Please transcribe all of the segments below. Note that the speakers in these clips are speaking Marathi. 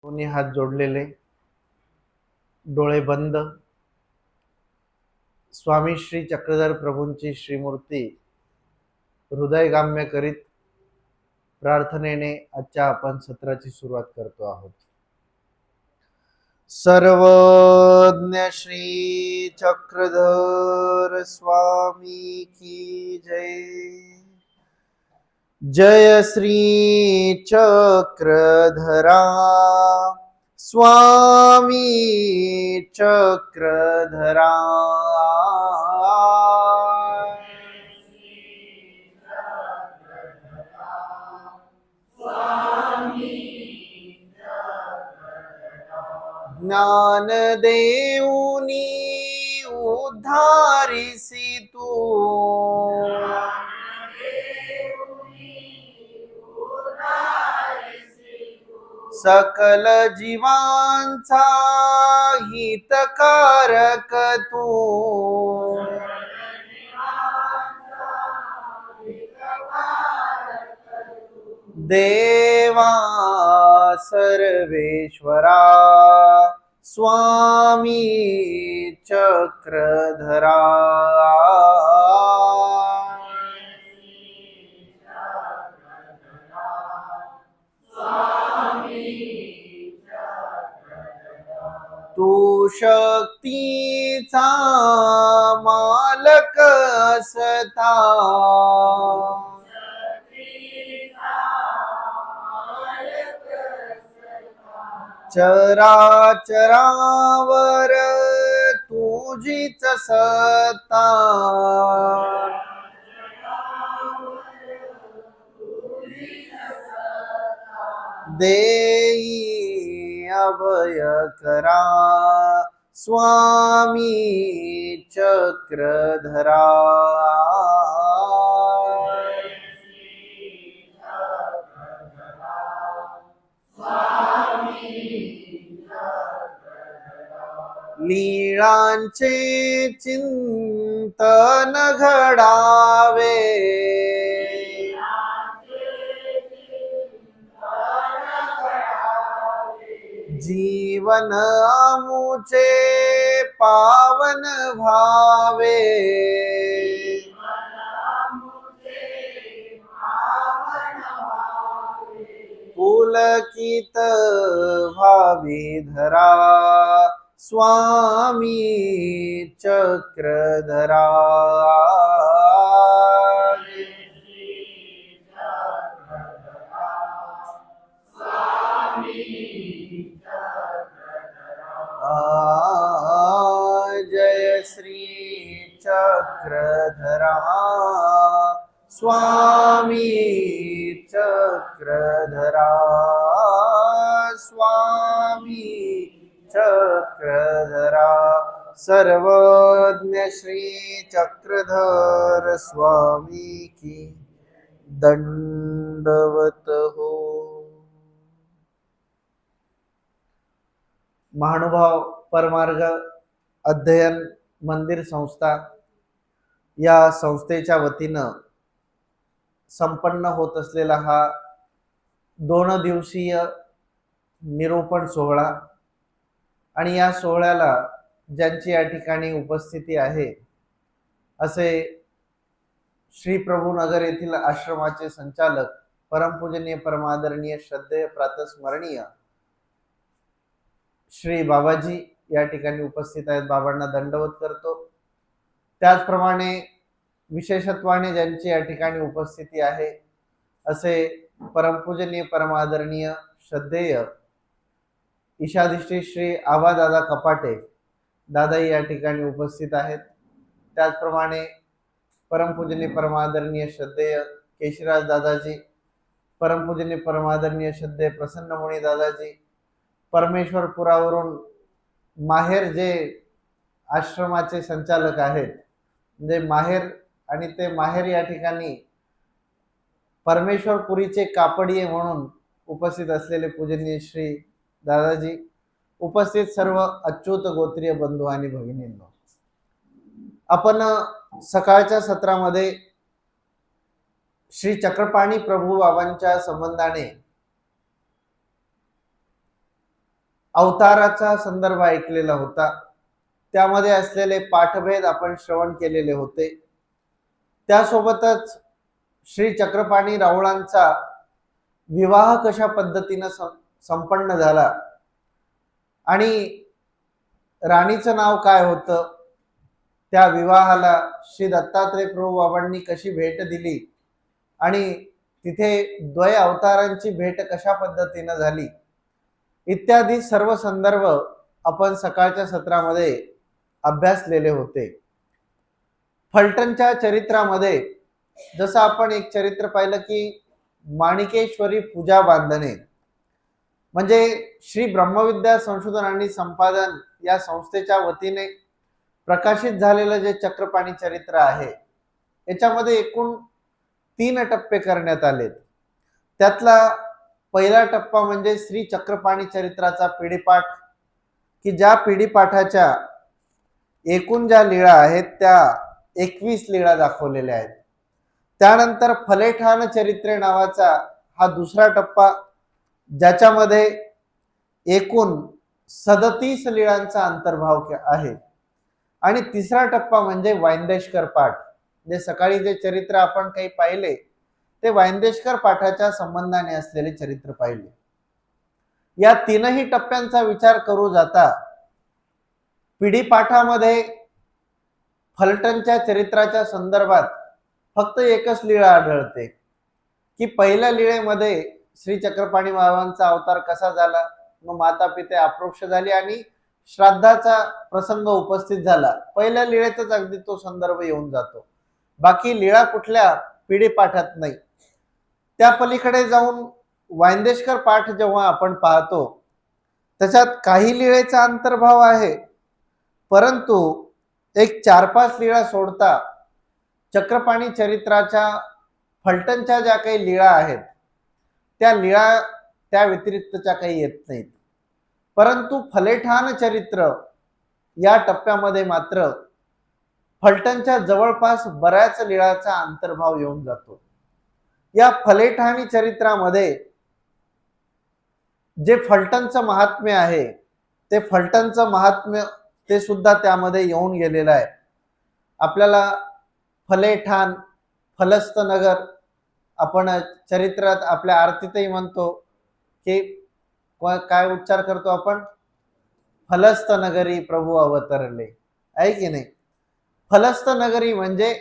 दोन्ही हात जोडलेले, डोळे बंद, स्वामी श्री चक्रधर प्रभूंची श्रीमूर्ती हृदयगाम्य करीत प्रार्थनेने आजच्या आपण सत्राची सुरुवात करतो आहोत. सर्वज्ञ श्री चक्रधर स्वामी की जय. जय श्री चक्रधरा स्वामी चक्रधरा. ज्ञान देऊनी उद्धारिसी तू, सकल जीवांचा हितकारक तू. देवा सर्वेश्वरा स्वामी चक्रधरा. तू शक्तीचा मालक असता, चराचरावर तुझीच सत्ता. देई अभय करा स्वामी चक्रधरा. लीळांचे चिंतन घडावे, जीवन आमुचे पावन भावे. पुलकित भावी धरा स्वामी चक्रधरा. जय श्री चक्रधरा स्वामी चक्रधरा. स्वामी चक्रधरा. सर्वज्ञ श्री चक्रधर स्वामी की दंडवत हो. महानुभाव परमार्ग अध्ययन मंदिर संस्था या संस्थेच्या वतीनं संपन्न होत असलेला हा 2 दिवसीय निरूपण सोहळा आणि या सोहळ्याला ज्यांची या ठिकाणी उपस्थिती आहे असे श्री प्रभू नगर येथील आश्रमाचे संचालक परमपूजनीय परमादरणीय श्रद्धेय प्रातस्मरणीय श्री बाबाजी या ठिकाणी उपस्थित आहेत. बाबांना दंडवत करतो. त्याचप्रमाणे विशेषत्वाने ज्यांची या ठिकाणी उपस्थिती आहे असे परमपूजनीय परमादरणीय श्रद्धेय ईशाधिष्ठी श्री आबा दादा कपाटे दादाही या ठिकाणी उपस्थित आहेत. त्याचप्रमाणे परमपूजनीय परमादरणीय श्रद्धेय केशराज दादाजी, परमपूजनीय परमादरणीय श्रद्धेय प्रसन्नमुनी दादाजी, परमेश्वरपुरावरून माहेर जे आश्रमाचे संचालक आहेत म्हणजे माहेर आणि ते माहेर या ठिकाणी परमेश्वरपुरीचे कापडिये म्हणून उपस्थित असलेले पूजनीय श्री दादाजी, उपस्थित सर्व अच्युत गोत्रीय बंधू आणि भगिनींनो, आपण सकाळच्या सत्रामध्ये श्री चक्रपाणी प्रभू बाबांच्या संबंधाने अवताराचा संदर्भ ऐकलेला होता, त्यामध्ये असलेले पाठभेद आपण श्रवण केलेले होते. त्यासोबतच श्री चक्रपाणी राऊळांचा विवाह कशा पद्धतीनं संपन्न झाला आणि राणीचं नाव काय होतं, त्या विवाहाला श्री दत्तात्रय प्रभू बाबांनी कशी भेट दिली आणि तिथे द्वय अवतारांची भेट कशा पद्धतीनं झाली इत्यादी सर्व संदर्भ आपण सकाळच्या सत्रामध्ये अभ्यासलेले होते. फलटणच्या चरित्रामध्ये जसं आपण एक चरित्र पाहिलं की माणिकेश्वरी पूजा बांधणे, म्हणजे श्री ब्रह्मविद्या संशोधन आणि संपादन या संस्थेच्या वतीने प्रकाशित झालेलं जे चक्रपाणी चरित्र आहे, याच्यामध्ये एकूण 3 टप्पे करण्यात आलेत. त्यातला पहिला टप्पा म्हणजे श्री चक्रपाणी चरित्राचा पिढीपाठ, की ज्या पिढीपाठाच्या एकूण ज्या लीळा आहेत त्या 21 लीळा दाखवलेल्या आहेत. त्यानंतर फलेठान चरित्रे नावाचा हा दुसरा टप्पा, ज्याच्यामध्ये एकूण 37 लीळांचा अंतर्भाव आहे. आणि तिसरा टप्पा म्हणजे वाइंदेशकर पाठ, जे सकाळी जे चरित्र आपण काही पाहिले ते वाइंदेशकर पाठाच्या संबंधाने असलेले चरित्र पाहिले. या 3ही टप्प्यांचा विचार करू जाता पिढी पाठामध्ये फलटणच्या चरित्राच्या संदर्भात फक्त एकच लीळा आढळते, की पहिल्या लीळेमध्ये श्री चक्रपाणी बाबांचा अवतार कसा झाला, मग माता पिते अप्रोक्ष झाली आणि श्राद्धाचा प्रसंग उपस्थित झाला. पहिल्या लीळेतच अगदी तो संदर्भ येऊन जातो. बाकी लीळा कुठल्या पिढी पाठात नाही. त्या पलीकडे जाऊन वाइंदेशकर पाठ जेव्हा आपण पाहतो त्याच्यात काही लीळेचा अंतर्भाव आहे, परंतु एक 4-5 लीळा सोडता चक्रपाणी चरित्राच्या फलटणच्या ज्या काही लीळा आहेत त्या लीळा त्या व्यतिरिक्तच्या काही येत नाहीत. परंतु फलेठान चरित्र या टप्प्यामध्ये मात्र फलटणच्या जवळपास बऱ्याच लीळाचा अंतर्भाव येऊन जातो. या फलेठानी चरित्रामध्ये जे फलटणचं महात्म्य आहे ते फलटणचं महात्म्य ते सुद्धा त्यामध्ये येऊन गेलेलं आहे. आपल्याला फलेठान, फलस्त नगर आपण चरित्रात आपल्या आरतीतही म्हणतो की काय उच्चार करतो आपण, फलस्त नगरी प्रभू अवतरले, आहे की नाही. फलस्त नगरी म्हणजे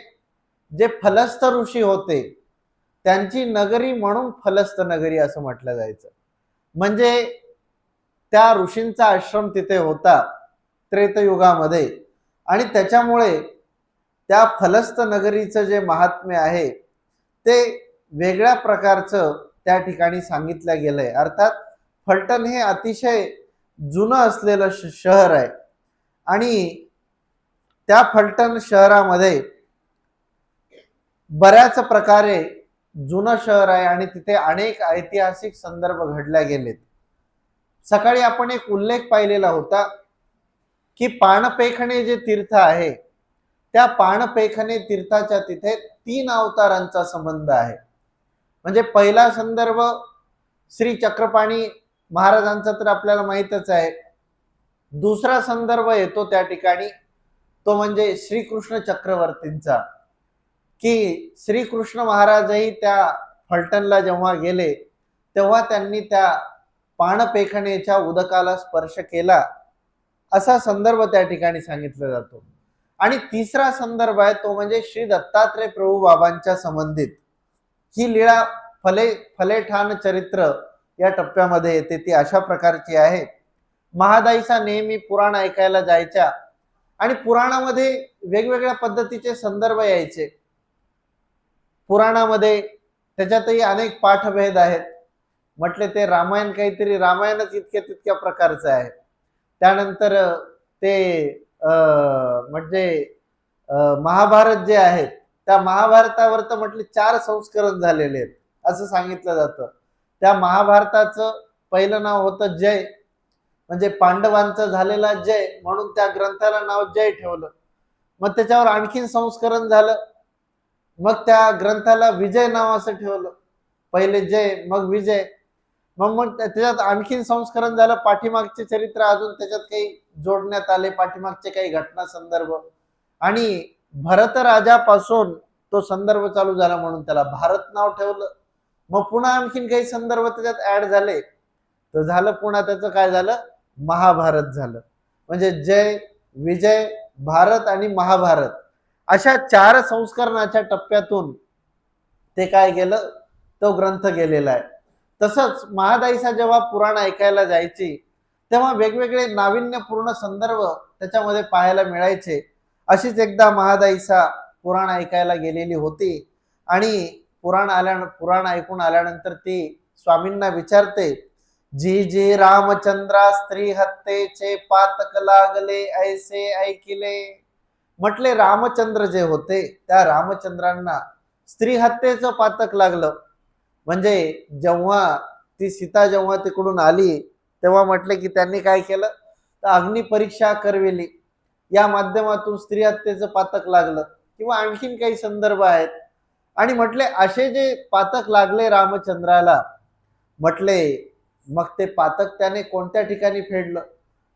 जे फलस्त ऋषी होते त्यांची नगरी म्हणून फलस्त नगरी असं म्हटलं जायचं. म्हणजे त्या ऋषींचा आश्रम तिथे होता त्रेतयुगामध्ये आणि त्याच्यामुळे त्या फलस्त नगरीचं जे महात्म्य आहे ते वेगळ्या प्रकारचं त्या ठिकाणी सांगितलं गेलंय. अर्थात फलटण हे अतिशय जुनं असलेलं शहर आहे आणि त्या फलटण शहरामध्ये बऱ्याच प्रकारे जुनं शहर आहे आणि तिथे अनेक ऐतिहासिक संदर्भ घडल्या गेलेत. सकाळी आपण एक उल्लेख पाहिलेला होता की पाणपेखणे जे तीर्थ आहे त्या पाणपेखणे तीर्थाच्या तिथे 3 अवतारांचा संबंध आहे. म्हणजे पहिला संदर्भ श्री चक्रपाणी महाराजांचा तर आपल्याला माहितच आहे. दुसरा संदर्भ येतो त्या ठिकाणी तो म्हणजे श्रीकृष्ण चक्रवर्तींचा, की श्रीकृष्ण महाराजही त्या फलटणला जेव्हा गेले तेव्हा त्यांनी त्या पाणपेखणेच्या उदकाला स्पर्श केला असा संदर्भ त्या ठिकाणी सांगितला जातो. आणि तिसरा संदर्भ आहे तो म्हणजे श्री दत्तात्रय प्रभू बाबांच्या संबंधित ही लीळा फलेठान चरित्र या टप्प्यामध्ये येते. ती अशा प्रकारची आहे. महादाईचा नेहमी पुराण ऐकायला जायच्या आणि पुराणामध्ये वेगवेगळ्या पद्धतीचे संदर्भ यायचे. पुराणामध्ये त्याच्यातही अनेक पाठभेद आहेत. म्हटले ते रामायण काहीतरी रामायणच इतक्या तितक्या प्रकारचं आहे. त्यानंतर ते म्हणजे महाभारत जे आहे त्या महाभारतावर तर म्हटले 4 संस्करण झालेले आहेत असं सांगितलं जातं. त्या महाभारताचं पहिलं नाव होतं जय, म्हणजे पांडवांचा झालेला जय म्हणून त्या ग्रंथाला नाव जय ठेवलं. मग त्याच्यावर आणखीन संस्करण झालं, मग त्या ग्रंथाला विजय नाव असं ठेवलं. पहिले जय मग विजय. मग त्याच्यात आणखीन संस्करण झालं, पाठीमागचे चरित्र अजून त्याच्यात काही जोडण्यात आले, पाठीमागचे काही घटना संदर्भ, आणि भरत राजापासून तो संदर्भ चालू झाला म्हणून त्याला भारत नाव ठेवलं. मग पुन्हा आणखीन काही संदर्भ त्याच्यात ऍड झाले, तर झालं पुन्हा त्याचं काय झालं, महाभारत झालं. म्हणजे जय, विजय, भारत आणि महाभारत अशा 4 संस्करणाच्या टप्प्यातून ते काय गेलं, तो ग्रंथ गेलेला आहे. तसंच महादाईसा जेव्हा पुराण ऐकायला जायची तेव्हा वेगवेगळे नाविन्यपूर्ण संदर्भ त्याच्यामध्ये पाहायला मिळायचे. अशीच एकदा महादाईसा पुराण ऐकायला गेलेली होती आणि पुराण ऐकून आल्यानंतर ती स्वामींना विचारते, जी जी रामचंद्रा स्त्री हत्येचे पातक लागले ऐसे ऐकिले. म्हटले रामचंद्र जे होते त्या रामचंद्रांना स्त्री हत्येचं पातक लागलं. म्हणजे जेव्हा ती सीता जेव्हा तिकडून आली तेव्हा म्हटले की त्यांनी काय केलं, तर अग्निपरीक्षा करविली, या माध्यमातून स्त्री हत्येचं पातक लागलं, किंवा आणखीन काही संदर्भ आहेत. आणि म्हटले असे जे पातक लागले रामचंद्राला, म्हटले मग ते पातक त्याने कोणत्या ठिकाणी फेडलं.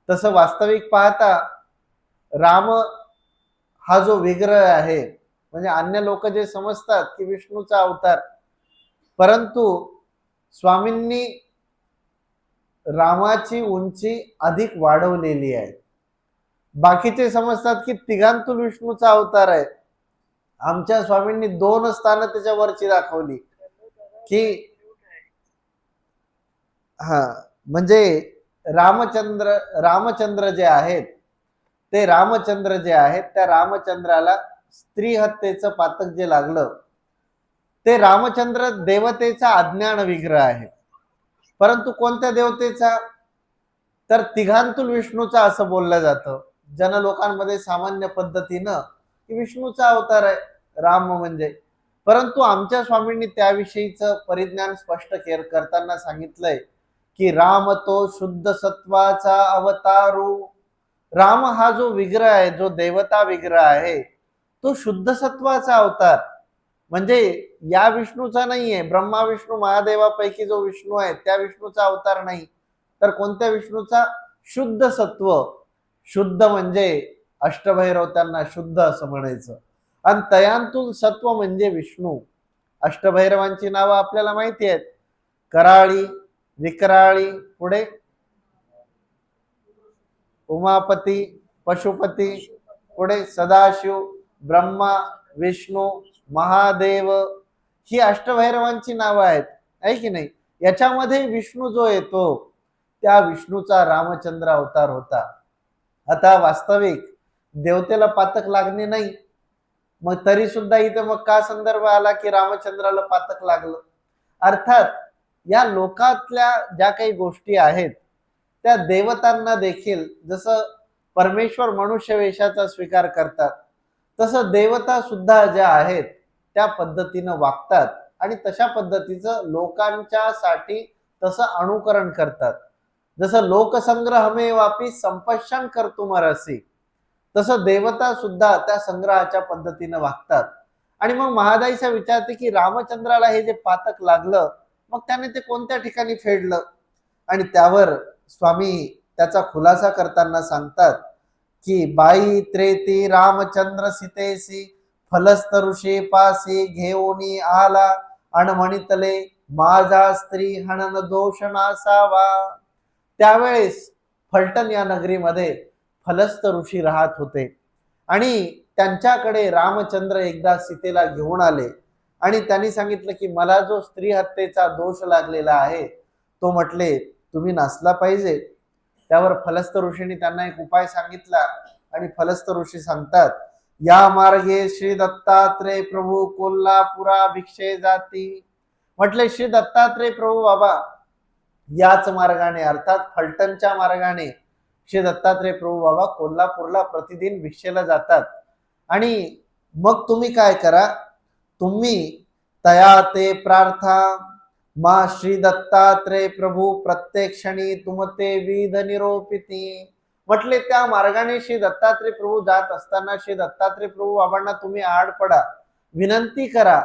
तसं वास्तविक पाहता राम हा जो विग्रह आहे, म्हणजे अन्य लोक जे समजतात की विष्णूचा अवतार, परंतु स्वामींनी रामाची उंची अधिक वाढवलेली आहे. बाकीचे समजतात की तिघांतून विष्णूचा अवतार आहे. आमच्या स्वामींनी 2 स्थानं त्याच्यावरची दाखवली की हा, म्हणजे रामचंद्र जे आहेत, ते रामचंद्र जे आहेत त्या रामचंद्राला स्त्री हत्येचं पातक जे लागलं, ते रामचंद्र देवतेचा अज्ञान विग्रह आहे. परंतु कोणत्या देवतेचा, तर तिघांतून विष्णूचा असं बोललं जातं जन लोकांमध्ये सामान्य पद्धतीनं, की विष्णूचा अवतार आहे राम म्हणजे. परंतु आमच्या स्वामींनी त्याविषयीचं परिज्ञान स्पष्ट करताना सांगितलंय की राम तो शुद्ध सत्वाचा अवतारू. राम हा जो विग्रह आहे, जो देवता विग्रह आहे, तो शुद्ध सत्वाचा अवतार, म्हणजे या विष्णूचा नाहीये. ब्रह्मा विष्णू महादेवापैकी जो विष्णू आहे त्या विष्णूचा अवतार नाही, तर कोणत्या विष्णूचा, शुद्ध सत्व. शुद्ध म्हणजे अष्टभैरव त्यांना शुद्ध असं म्हणायचं, आणि तयांतून सत्व म्हणजे विष्णू. अष्टभैरवांची नावं आपल्याला माहिती आहेत, कराळी, विकराळी, पुढे उमापती, पशुपती, पुढे सदाशिव, ब्रह्मा, विष्णू, महादेव, ही अष्टभैरवांची नावं आहेत, आहे की नाही. याच्यामध्ये विष्णू जो येतो त्या विष्णूचा रामचंद्र अवतार होता. आता वास्तविक देवतेला पातक लागणे नाही, मग तरी सुद्धा इथं मग का संदर्भ आला की रामचंद्राला पातक लागलं. अर्थात या लोकातल्या ज्या काही गोष्टी आहेत त्या देवतांना देखील, जसं परमेश्वर मनुष्य वेशाचा स्वीकार करतात, तसं देवता सुद्धा ज्या आहेत त्या पद्धतीनं वागतात आणि तशा पद्धतीचं लोकांच्या साठी तसं अनुकरण करतात. जसं लोकसंग्रहमे वापी संपशन कर्तुमरसी, तसं देवता सुद्धा त्या संग्रहाच्या पद्धतीनं वागतात. आणि मग महादाईचा विचारते की रामचंद्राला हे जे पातक लागलं, मग त्याने ते कोणत्या ठिकाणी फेडलं. आणि त्यावर स्वामी त्याचा खुलासा करताना सांगतात की बाई त्रेती रामचंद्र सीतेसी फलस्त ऋषी पासी घेऊनी आला अणमणितले माझा स्त्री हणन दोष नासावा. त्यावेळेस फलटण या नगरीमध्ये फलस्त ऋषी राहत होते आणि त्यांच्याकडे रामचंद्र एकदा सीतेला घेऊन आले आणि त्यांनी सांगितलं की मला जो स्त्री हत्येचा दोष लागलेला आहे तो म्हटले तुम्ही नासला पाहिजे. त्यावर फलस्त ऋषींनी त्यांना एक उपाय सांगितला आणि फलस्त ऋषी सांगतात, या मार्गे श्री दत्तात्रय प्रभू कोल्हापुरा भिक्षे जाती. म्हटले श्री दत्तात्रय प्रभू बाबा याच मार्गाने, अर्थात फलटणच्या मार्गाने श्री दत्तात्रय प्रभू बाबा कोल्हापूरला प्रतिदिन भिक्षेला जातात. आणि मग तुम्ही काय करा, तुम्ही तया ते प्रार्था मा श्री दत्तात्रय प्रभू प्रत्यक्षणी तुमते विध निरोपिती. म्हटले त्या मार्गाने श्री दत्तात्रय प्रभू जात असताना श्री दत्तात्रय प्रभू बाबांना तुम्ही आड पडा, विनंती करा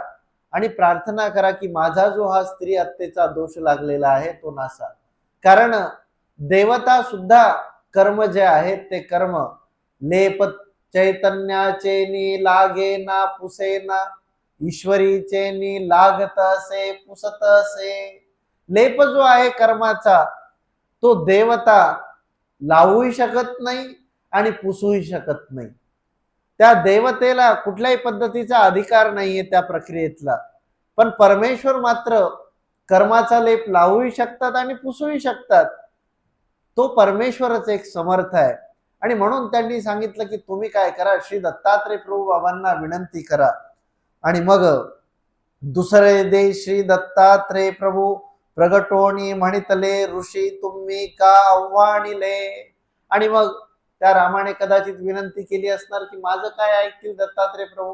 आणि प्रार्थना करा की माझा जो हा स्त्री हत्येचा दोष लागलेला आहे तो नासा. कारण देवता सुद्धा कर्म जे आहेत ते कर्म लेप चैतन्याचे नी लागे ना पुसे ना ईश्वरीचे नी लागत असे पुसत असे. लेप जो आहे कर्माचा तो देवता लावूही शकत नाही आणि पुसूही शकत नाही. त्या देवतेला कुठल्याही पद्धतीचा अधिकार नाहीये त्या प्रक्रियेतला. पण परमेश्वर मात्र कर्माचा लेप लावूही शकतात आणि पुसूही शकतात. तो परमेश्वरच एक समर्थ आहे. आणि म्हणून त्यांनी सांगितलं की तुम्ही काय करा, श्री दत्तात्रय प्रभू बाबांना विनंती करा. आणि मग दुसरे दे श्री दत्तात्रय प्रभू प्रगटोनी म्हणितले ऋषी तुम्ही का आव्हानिले. आणि मग त्या रामाने कदाचित विनंती केली असणार की माझं काय ऐकतील दत्तात्रय प्रभू,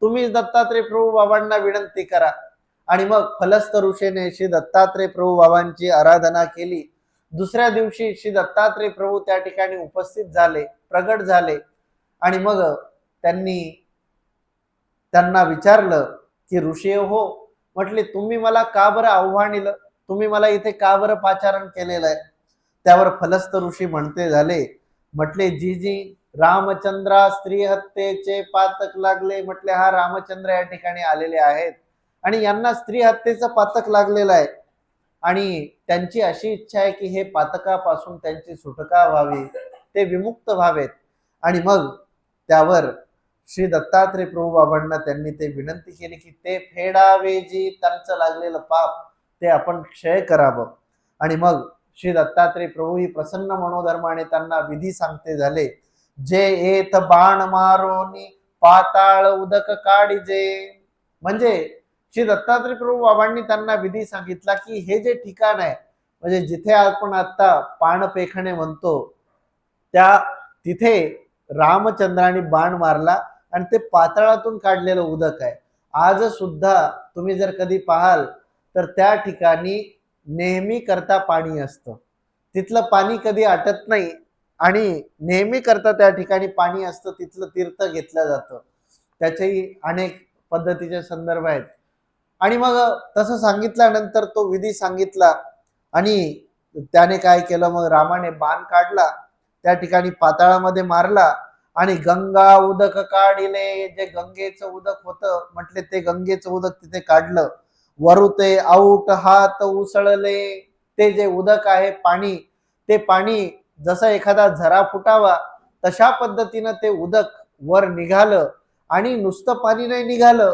तुम्हीच दत्तात्रय प्रभू बाबांना विनंती करा. आणि मग फलस्त ऋषीने श्री दत्तात्रय प्रभू बाबांची आराधना केली. दुसऱ्या दिवशी श्री दत्तात्रय प्रभू त्या ठिकाणी उपस्थित झाले, प्रगट झाले. आणि मग त्यांना विचारलं की ऋषी हो, म्हटले तुम्ही मला का बरं आव्हान दिलं, तुम्ही मला इथे का बरं पाचारण केलेलं आहे. त्यावर फलस्त ऋषी म्हणते झाले, म्हटले जी जी रामचंद्रा स्त्री हत्येचे पातक लागले. म्हटले हा रामचंद्र या ठिकाणी आलेले आहेत आणि यांना स्त्री हत्येचं पातक लागलेलं आहे आणि त्यांची अशी इच्छा आहे की हे पातकापासून त्यांची सुटका व्हावी, ते विमुक्त व्हावेत. आणि मग त्यावर श्री दत्तात्रय प्रभू बाबांना त्यांनी ते विनंती केली की ते फेडावे, जी त्यांचं लागलेलं पाप ते आपण क्षय करावं. आणि मग श्री दत्तात्रय प्रभू ही प्रसन्न मनोधर्माने त्यांना विधी सांगते झाले, जे येत बाण मारोनी पाताळ उदक काढिजे. म्हणजे श्री दत्तात्रय प्रभू बाबांनी त्यांना विधी सांगितला की हे जे ठिकाण आहे, म्हणजे जिथे आपण आता पाणपेखणे म्हणतो, त्या तिथे रामचंद्राने बाण मारला आणि ते पाताळातून काढलेलं उदक आहे. आज सुद्धा तुम्ही जर कधी पाहाल तर त्या ठिकाणी नेहमी करता पाणी असतं, तिथलं पाणी कधी आटत नाही आणि नेहमी करता त्या ठिकाणी पाणी असतं, तिथलं तीर्थ घेतलं जातं. त्याचेही अनेक पद्धतीचे संदर्भ आहेत. आणि मग तसं सांगितल्यानंतर तो विधी सांगितला आणि त्याने काय केलं, मग रामाने बाण काढला, त्या ठिकाणी पाताळामध्ये मारला आणि गंगा उदक काढिले. जे गंगेचं उदक होतं, म्हटले ते गंगेचं उदक तिथे काढलं. वरुते आऊट हात उसळले. ते जे उदक आहे पाणी, ते पाणी जसं एखादा झरा फुटावा तशा पद्धतीनं ते उदक वर निघालं. आणि नुसतं पाणी नाही निघालं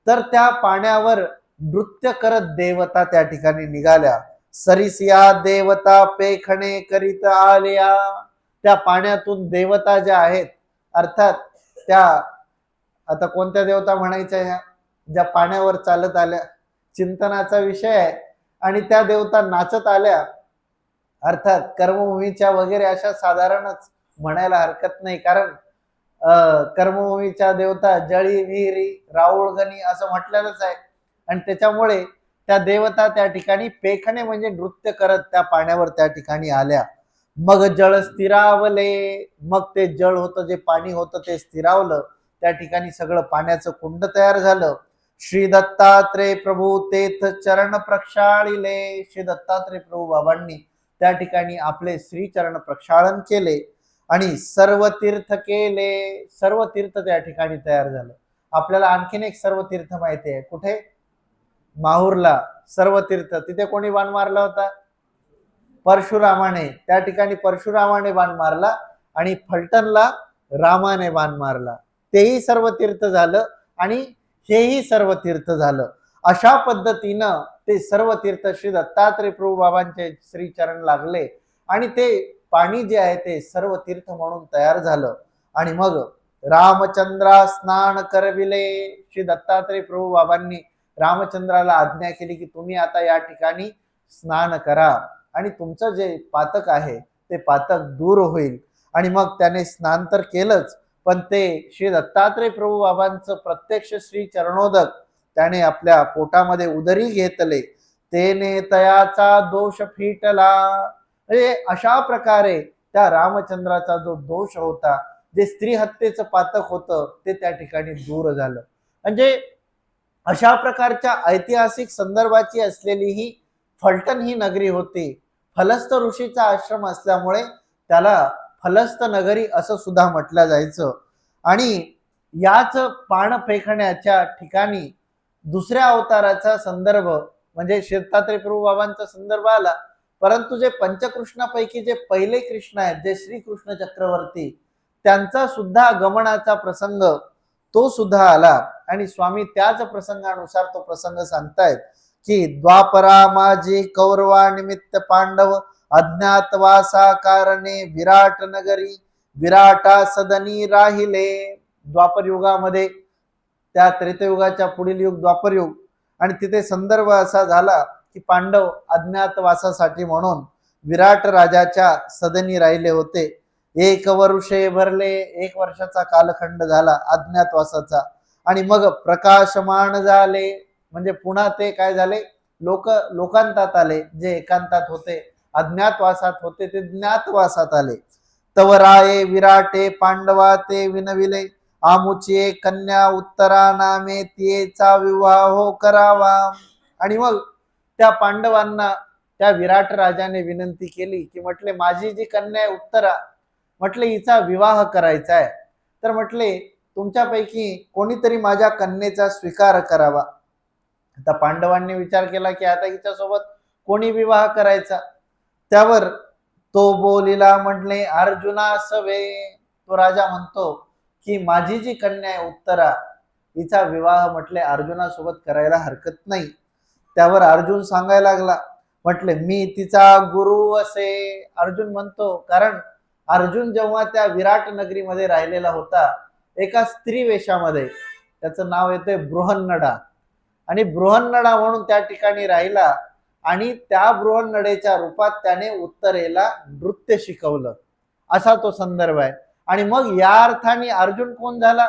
तर त्या पाण्यावर नृत्य करत देवता त्या ठिकाणी निघाल्या. सरिसिया देवता पेखणे करीत आल्या. त्या पाण्यातून देवता ज्या आहेत, अर्थात त्या आता कोणत्या देवता म्हणायच्या, ह्या ज्या पाण्यावर चालत आल्या, चिंतनाचा विषय आहे. आणि त्या देवता नाचत आल्या, अर्थात कर्मभूमीच्या वगैरे अशा साधारणच म्हणायला हरकत नाही. कारण कर्मभूमीच्या देवता जळी विहिरी राऊळगणी असं म्हटलेलंच आहे. आणि त्याच्यामुळे त्या देवता त्या ठिकाणी पेखणे म्हणजे नृत्य करत त्या पाण्यावर त्या ठिकाणी आल्या. मग जळ स्थिरावले. मग ते जळ होतं, जे पाणी होतं ते स्थिरावलं. त्या ठिकाणी सगळं पाण्याचं कुंड तयार झालं. श्री दत्तात्रय प्रभू तेथ चरण प्रक्षाळिले. श्री दत्तात्रय प्रभू बाबांनी त्या ठिकाणी आपले श्री चरण प्रक्षाळन केले आणि सर्व तीर्थ केले. सर्व तीर्थ त्या ठिकाणी तयार झालं. आपल्याला आणखीन एक सर्व तीर्थ माहिती आहे, कुठे? माहूरला सर्व तीर्थ. तिथे कोणी बाण मारला होता? परशुरामाने. त्या ठिकाणी परशुरामाने बाण मारला आणि फलटणला रामाने बाण मारला. तेही सर्व तीर्थ झालं आणि हेही सर्व तीर्थ झालं. अशा पद्धतीनं ते सर्व तीर्थ श्री दत्तात्रय प्रभू बाबांचे श्री चरण लागले आणि ते पाणी जे आहे ते सर्व तीर्थ म्हणून तयार झालं. आणि मग रामचंद्रा स्नान करविले. श्री दत्तात्रय प्रभू बाबांनी रामचंद्राला आज्ञा केली की तुम्ही आता या ठिकाणी स्नान करा आणि तुमचं जे पातक आहे ते पातक दूर होईल. आणि मग त्याने स्नान तर केलंच, पण ते श्री दत्तात्रय प्रभू बाबांचं प्रत्यक्ष श्री चरणोदक त्याने आपल्या पोटामध्ये उदरी घेतले. तेने तयाचा दोष फिटला. म्हणजे अशा प्रकारे त्या रामचंद्राचा जो दोष होता, जे स्त्री हत्येचं पातक होतं, ते त्या ठिकाणी दूर झालं. म्हणजे अशा प्रकारच्या ऐतिहासिक संदर्भाची असलेली ही फलटण ही नगरी होती. फलस्त ऋषीचा आश्रम असल्यामुळे त्याला फलस्त नगरी असं सुद्धा म्हटलं जायचं. आणि याच पाण फेकण्याच्या ठिकाणी दुसऱ्या अवताराचा संदर्भ म्हणजे दत्तात्रय प्रभू बाबांचा संदर्भ आला, परंतु जे पंचकृष्णापैकी जे पहिले कृष्ण आहेत, जे श्रीकृष्ण चक्रवर्ती, त्यांचा सुद्धा गमनाचा प्रसंग तो सुद्धा आला. आणि स्वामी त्याच प्रसंगानुसार तो प्रसंग सांगतायत की द्वापरा माझी कौरवा निमित्त पांडव अज्ञातवासा कारणे विराट नगरी विराटा सदनी राहिले. द्वापर युगामध्ये त्या त्रेतयुगाच्या पुढील युग द्वापर युग, आणि तिथे संदर्भ असा झाला की पांडव अज्ञातवासासाठी म्हणून विराट राजाच्या सदनी राहिले होते. 1 वर्षे भरले, 1 वर्षाचा कालखंड झाला अज्ञातवासाचा. आणि मग प्रकाशमान झाले म्हणजे पुन्हा ते काय झाले, लोकांतात आले. जे एकांतात होते, अज्ञातवासात होते, ते ज्ञातवासात आले. तव राये विराटे पांडवा ते विनविले आमुची कन्या उत्तरा नामे तिचा विवाह हो करावा. आणि मग त्या पांडवांना त्या विराट राजाने विनंती केली की म्हटले माझी जी कन्या आहे उत्तरा, म्हटले हिचा विवाह करायचा आहे, तर म्हटले तुमच्यापैकी कोणीतरी माझ्या कन्येचा स्वीकार करावा. आता पांडवांनी विचार केला की आता हिच्यासोबत कोणी विवाह करायचा. त्यावर तो बोलिला म्हटले अर्जुना सवे. तो राजा म्हणतो की माझी जी कन्या आहे उत्तरा, हिचा विवाह म्हटले अर्जुनासोबत करायला हरकत नाही. त्यावर अर्जुन सांगायला लागला, म्हटले मी तिचा गुरु असे. अर्जुन म्हणतो, कारण अर्जुन जेव्हा त्या विराट नगरीमध्ये राहिलेला होता एका स्त्री वेशामध्ये, त्याचं नाव येते बृहन्नडा, आणि बृहन्नडा म्हणून त्या ठिकाणी राहिला. आणि त्या बृहन्नडेच्या रूपात त्याने उत्तरेला नृत्य शिकवलं, असा तो संदर्भ आहे. आणि मग या अर्थाने अर्जुन कोण झाला,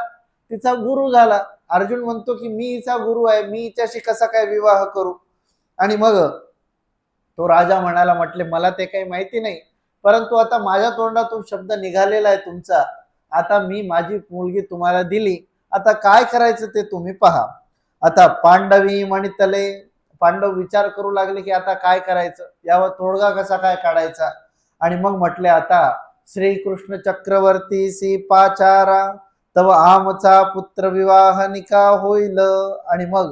तिचा गुरु झाला. अर्जुन म्हणतो की मी हिचा गुरु आहे, मी हिच्याशी कसा काय विवाह करू. आणि मग तो राजा म्हणाला, म्हटले मला ते काही माहिती नाही, परंतु आता माझ्या तोंडातून शब्द निघालेला आहे तुमचा, आता मी माझी मुलगी तुम्हाला दिली, आता काय करायचं ते तुम्ही पहा. आता पांडवी म्हणतले, पांडव विचार करू लागले की आता काय करायचं, यावर तोडगा कसा काय काढायचा. आणि मग म्हटले आता श्रीकृष्ण चक्रवर्ती सी पाचारा तव आमचा पुत्र विवाह निका होईल. आणि मग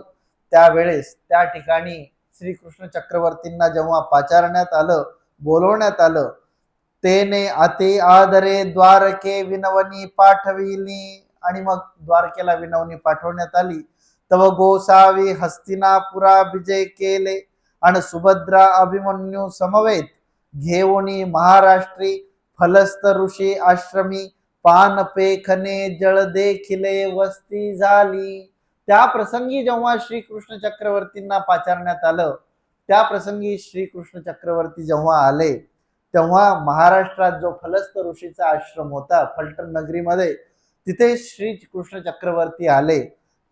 त्यावेळेस त्या ठिकाणी श्रीकृष्ण चक्रवर्तींना जेव्हा पाचारण्यात आलं, बोलवण्यात आलं, तेने अति आदरे द्वारके विनवणी पाठविली. आणि मग द्वारकेला विनवणी पाठवण्यात आली. तव गोसावी हस्तिनापुरा विजय केले आणि सुभद्रा अभिमन्यू समवेत घेऊनी महाराष्ट्री फलस्त ऋषी आश्रमी पान पेखने जळ देखिले वस्ती झाली. त्या प्रसंगी जेव्हा श्रीकृष्ण चक्रवर्तींना पाचारण्यात आलं, त्या प्रसंगी श्रीकृष्ण चक्रवर्ती जेव्हा आले, तेव्हा महाराष्ट्रात जो फलस्त ऋषीचा आश्रम होता फलटण नगरीमध्ये, तिथे श्रीकृष्ण चक्रवर्ती आले.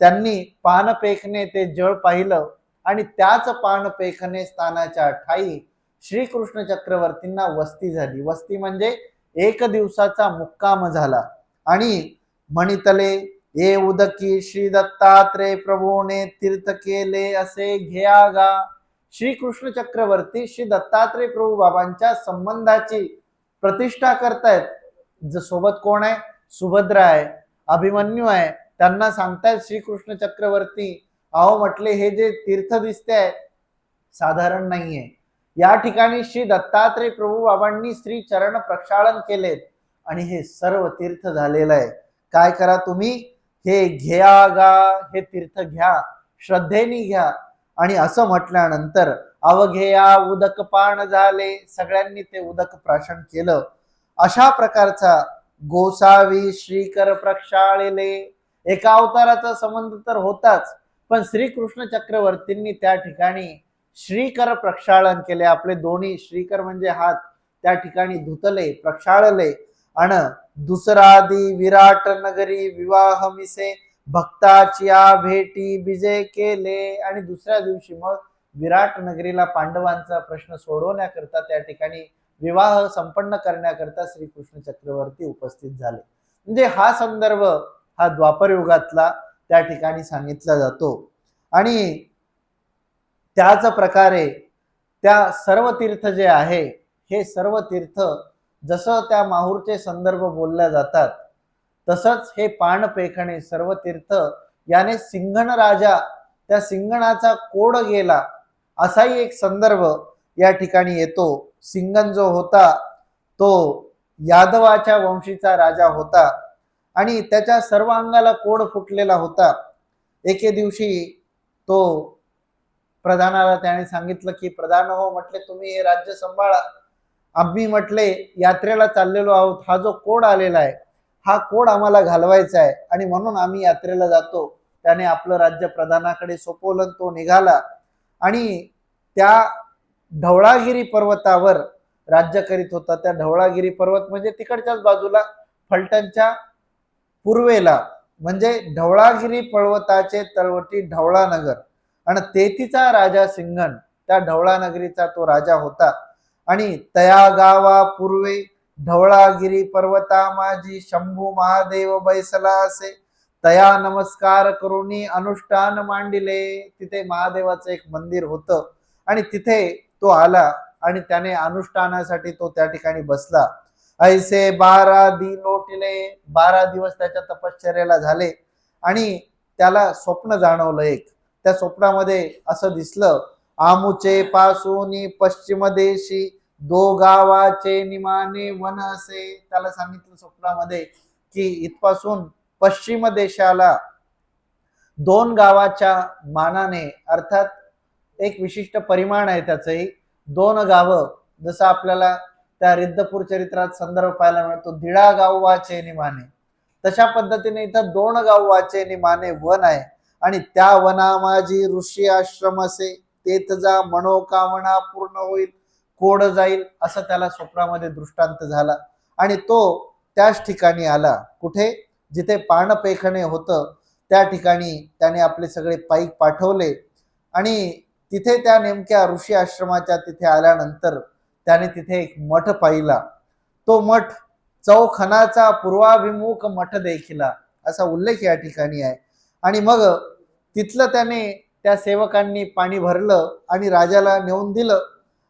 त्यांनी पानपेखने ते जळ पाहिलं आणि त्याच पानपेखने स्थानाच्या ठाई श्रीकृष्ण चक्रवर्तींना वस्ती झाली. वस्ती म्हणजे 1 दिवसाचा मुक्काम झाला. आणि म्हणितले ये उदकी श्री दत्तात्रय प्रभूने तीर्थ केले असे घ्या गा. श्रीकृष्ण चक्रवर्ती श्री दत्तात्रय प्रभू बाबांच्या संबंधाची प्रतिष्ठा करतायत. सोबत कोण आहे, सुभद्रा आहे, अभिमन्यू आहे. त्यांना सांगतायत श्रीकृष्ण चक्रवर्ती, अहो म्हटले हे जे तीर्थ दिसते आहे साधारण नाहीये. या ठिकाणी श्री दत्तात्रय प्रभू बाबांनी श्री चरण प्रक्षालन केलेत आणि हे सर्व तीर्थ झालेलं आहे. काय करा तुम्ही, हे घ्या गा, हे तीर्थ घ्या, श्रद्धेने घ्या. आणि असं म्हटल्यानंतर अवघेया उदक पान झाले, सगळ्यांनी ते उदक प्राशन केलं. अशा प्रकारचा गोसावी श्रीकर प्रक्षाळले, एका अवताराचा संबंध तर होताच, पण श्रीकृष्ण चक्रवर्तींनी त्या ठिकाणी श्रीकर प्रक्षालन केले. आपले दोन्ही श्रीकर म्हणजे हात त्या ठिकाणी धुतले, प्रक्षाळले. आणि दुसरादी विराट नगरी विवाह मिसे भक्ताची भेटी विजय केले. आणि दुसऱ्या दिवशी मग विराट नगरीला पांडवांचा प्रश्न सोडवण्याकरता, त्या ठिकाणी विवाह संपन्न करण्याकरता श्रीकृष्ण चक्रवर्ती उपस्थित झाले. म्हणजे हा संदर्भ हा द्वापर युगातला त्या ठिकाणी सांगितला जातो. आणि त्याच प्रकारे त्या सर्व तीर्थ जे आहे, हे सर्व तीर्थ जसं त्या माहूरचे संदर्भ बोलल्या जातात, तसंच हे पाणपेखणे सर्व तीर्थ याने सिंघण राजा, त्या सिंघणाचा कोड गेला असाही एक संदर्भ या ठिकाणी येतो. सिंघण जो होता तो यादवाच्या वंशीचा राजा होता आणि त्याच्या सर्व अंगाला कोड फुटलेला होता. एके दिवशी तो प्रधानाला त्याने सांगितलं की प्रधान हो, म्हटले तुम्ही हे राज्य सांभाळा, आम्ही म्हटले यात्रेला चाललेलो आहोत, हा जो कोड आलेला आहे हा कोड आम्हाला घालवायचा आहे आणि म्हणून आम्ही यात्रेला जातो. त्याने आपलं राज्य प्रधानाकडे सोपवलं, तो निघाला आणि त्या ढवळागिरी पर्वतावर राज्य करीत होता. त्या ढवळागिरी पर्वत म्हणजे तिकडच्याच बाजूला फलटणच्या पूर्वेला, म्हणजे ढवळागिरी पर्वताचे तळवटी ढवळानगर आणि तेथीचा राजा सिंघण, त्या ढवळानगरीचा तो राजा होता. आणि तया गावा पूर्वे ढवळागिरी पर्वता माझी शंभू महादेव बैसला असे, तया नमस्कार करुणी अनुष्ठान मांडिले. तिथे महादेवाचं एक मंदिर होतं आणि तिथे तो आला आणि त्याने अनुष्ठानासाठी तो त्या ठिकाणी बसला. ऐसे 12 दिन लोटले, 12 दिवस त्याच्या तपश्चर्याला झाले आणि त्याला स्वप्न जाणवलं एक. त्या स्वप्नामध्ये असं दिसलं, आमुचे पासून पश्चिम देशी दो गावाचे निमाने वन असे. त्याला सांगितलं स्वप्नामध्ये की इथपासून पश्चिम देशाला 2 गावाच्या मानाने, अर्थात एक विशिष्ट परिमाण आहे त्याचंही, 2 गावं, जसं आपल्याला त्या रिद्धपूर चरित्रात संदर्भ पाहायला मिळतो, दिडा गाव वाचे निमाने, तशा पद्धतीने इथं 2 गाव वाचे निमाने वन आहे आणि त्या वना माझी ऋषी आश्रम असे, तेथ जा मनोकामना पूर्ण होईल, कोड जाईल, असं त्याला स्वप्नामध्ये दृष्टांत झाला आणि तो त्याच ठिकाणी आला. कुठे? जिथे पाणपेखणे होतं त्या ठिकाणी त्याने आपले सगळे पाईक पाठवले आणि तिथे त्या नेमक्या ऋषी आश्रमाच्या तिथे आल्यानंतर त्याने तिथे एक मठ पाहिला. तो मठ चौखनाचा पूर्वाभिमुख मठ देखिला, असा उल्लेख या ठिकाणी आहे. आणि मग तिथलं त्याने त्या सेवकांनी पाणी भरलं आणि राजाला नेऊन दिलं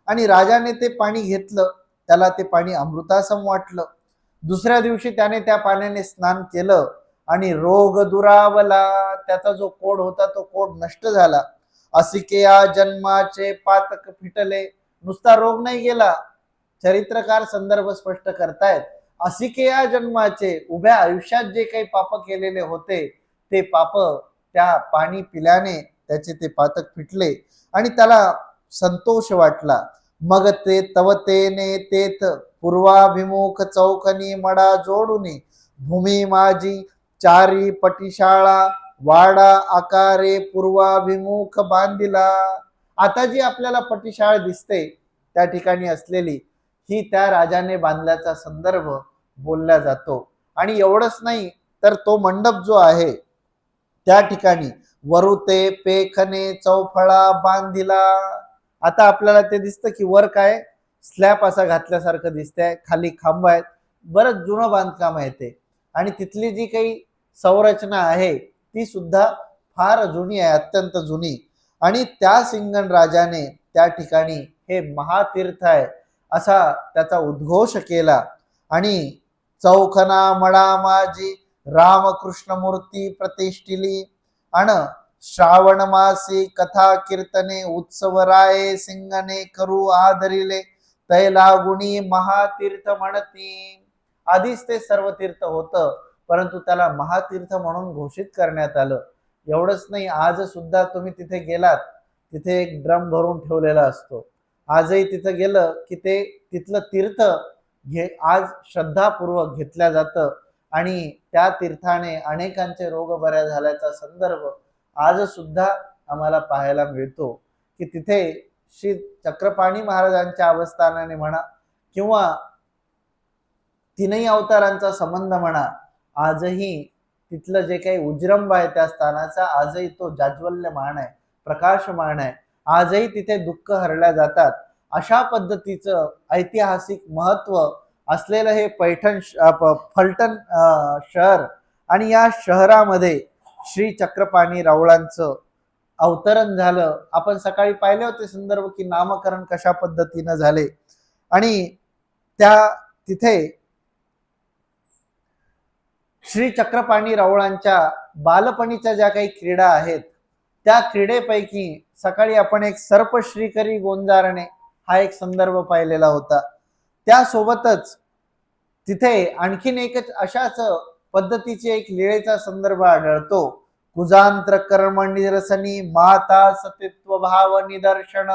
आणि राजाने ते पाणी घेतलं, त्याला ते पाणी अमृतासम वाटलं. दुसऱ्या दिवशी त्याने त्या पाण्याने स्नान केलं आणि रोग दुरावला, त्याचा जो कोड होता तो कोड नष्ट झाला. असिकेया जन्माचे पातक फिटले, नुसता रोग नाही गेला, चरित्रकार संदर्भ स्पष्ट करतायत, असिकेया जन्माचे, उभ्या आयुष्यात जे काही पाप केलेले होते ते पाप त्या पाणी पिल्याने त्याचे ते पातक फिटले आणि त्याला संतोष वाटला. मग ते तवतेने तेथ पूर्वाभिमुख चौकनी मडा जोडून भूमी माझी चारी पटिशाळा वाडा आकारे पूर्वाभिमुख बांधिला. आता जी आपल्याला पटिशाळ दिसते त्या ठिकाणी असलेली, ही त्या राजाने बांधल्याचा संदर्भ बोलला जातो. आणि एवढंच नाही तर तो मंडप जो आहे त्या ठिकाणी वरुते पेखने चौफळा बांधिला. आता आपल्याला ते दिसतं की वर काय स्लॅब असा घातल्यासारखं दिसतंय, खाली खांब आहेत, बरंच जुनं बांधकाम आहे ते आणि तिथली जी काही संरचना आहे ती सुद्धा फार जुनी आहे, अत्यंत जुनी. आणि त्या सिंघण राजाने त्या ठिकाणी हे महातीर्थ आहे असा त्याचा उद्घोष केला आणि चौखना मडा माझी रामकृष्ण मूर्ती प्रतिष्ठिली आणि श्रावण मासी कथा कीर्तने उत्सव राये सिंगने करू आदरिले तैलागुणी महातीर्थ म्हणती. आधीच ते सर्व तीर्थ होतं परंतु त्याला महातीर्थ म्हणून घोषित करण्यात आलं. एवढंच नाही, आज सुद्धा तुम्ही तिथे गेलात, तिथे एक ड्रम भरून ठेवलेला असतो. आजही तिथे गेलं की ते तिथलं तीर्थ आज श्रद्धापूर्वक घेतल्या जातं आणि त्या तीर्थाने अनेकांचे रोग बऱ्या झाल्याचा संदर्भ आज सुद्धा आम्हाला पाहायला मिळतो. की तिथे श्री चक्रपाणी महाराजांच्या अवस्थानाने म्हणा किंवा तीनही अवतारांचा संबंध म्हणा, आजही तिथलं जे काही उजरंब आहे त्या स्थानाचा आजही तो जाज्वल्यमान आहे, प्रकाशमान आहे. आजही तिथे दुःख हरल्या जातात. अशा पद्धतीचं ऐतिहासिक महत्व असलेलं हे फलटण शहर आणि या शहरामध्ये श्री चक्रपाणी राऊळांचं अवतरण झालं. आपण सकाळी पाहिले होते संदर्भ की नामकरण कशा पद्धतीनं झाले. आणि त्या तिथे श्री चक्रपाणी रावळांच्या बालपणीच्या ज्या काही क्रीडा आहेत त्या क्रीडेपैकी सकाळी आपण एक सर्प श्रीकरी गोंजारणे हा एक संदर्भ पाहिलेला होता. त्यासोबतच तिथे आणखीन एक अशाच पद्धतीची एक लीळेचा संदर्भ आढळतो. कुजांत्र कर्म निरसनी माता सतीत्व भाव निदर्शन.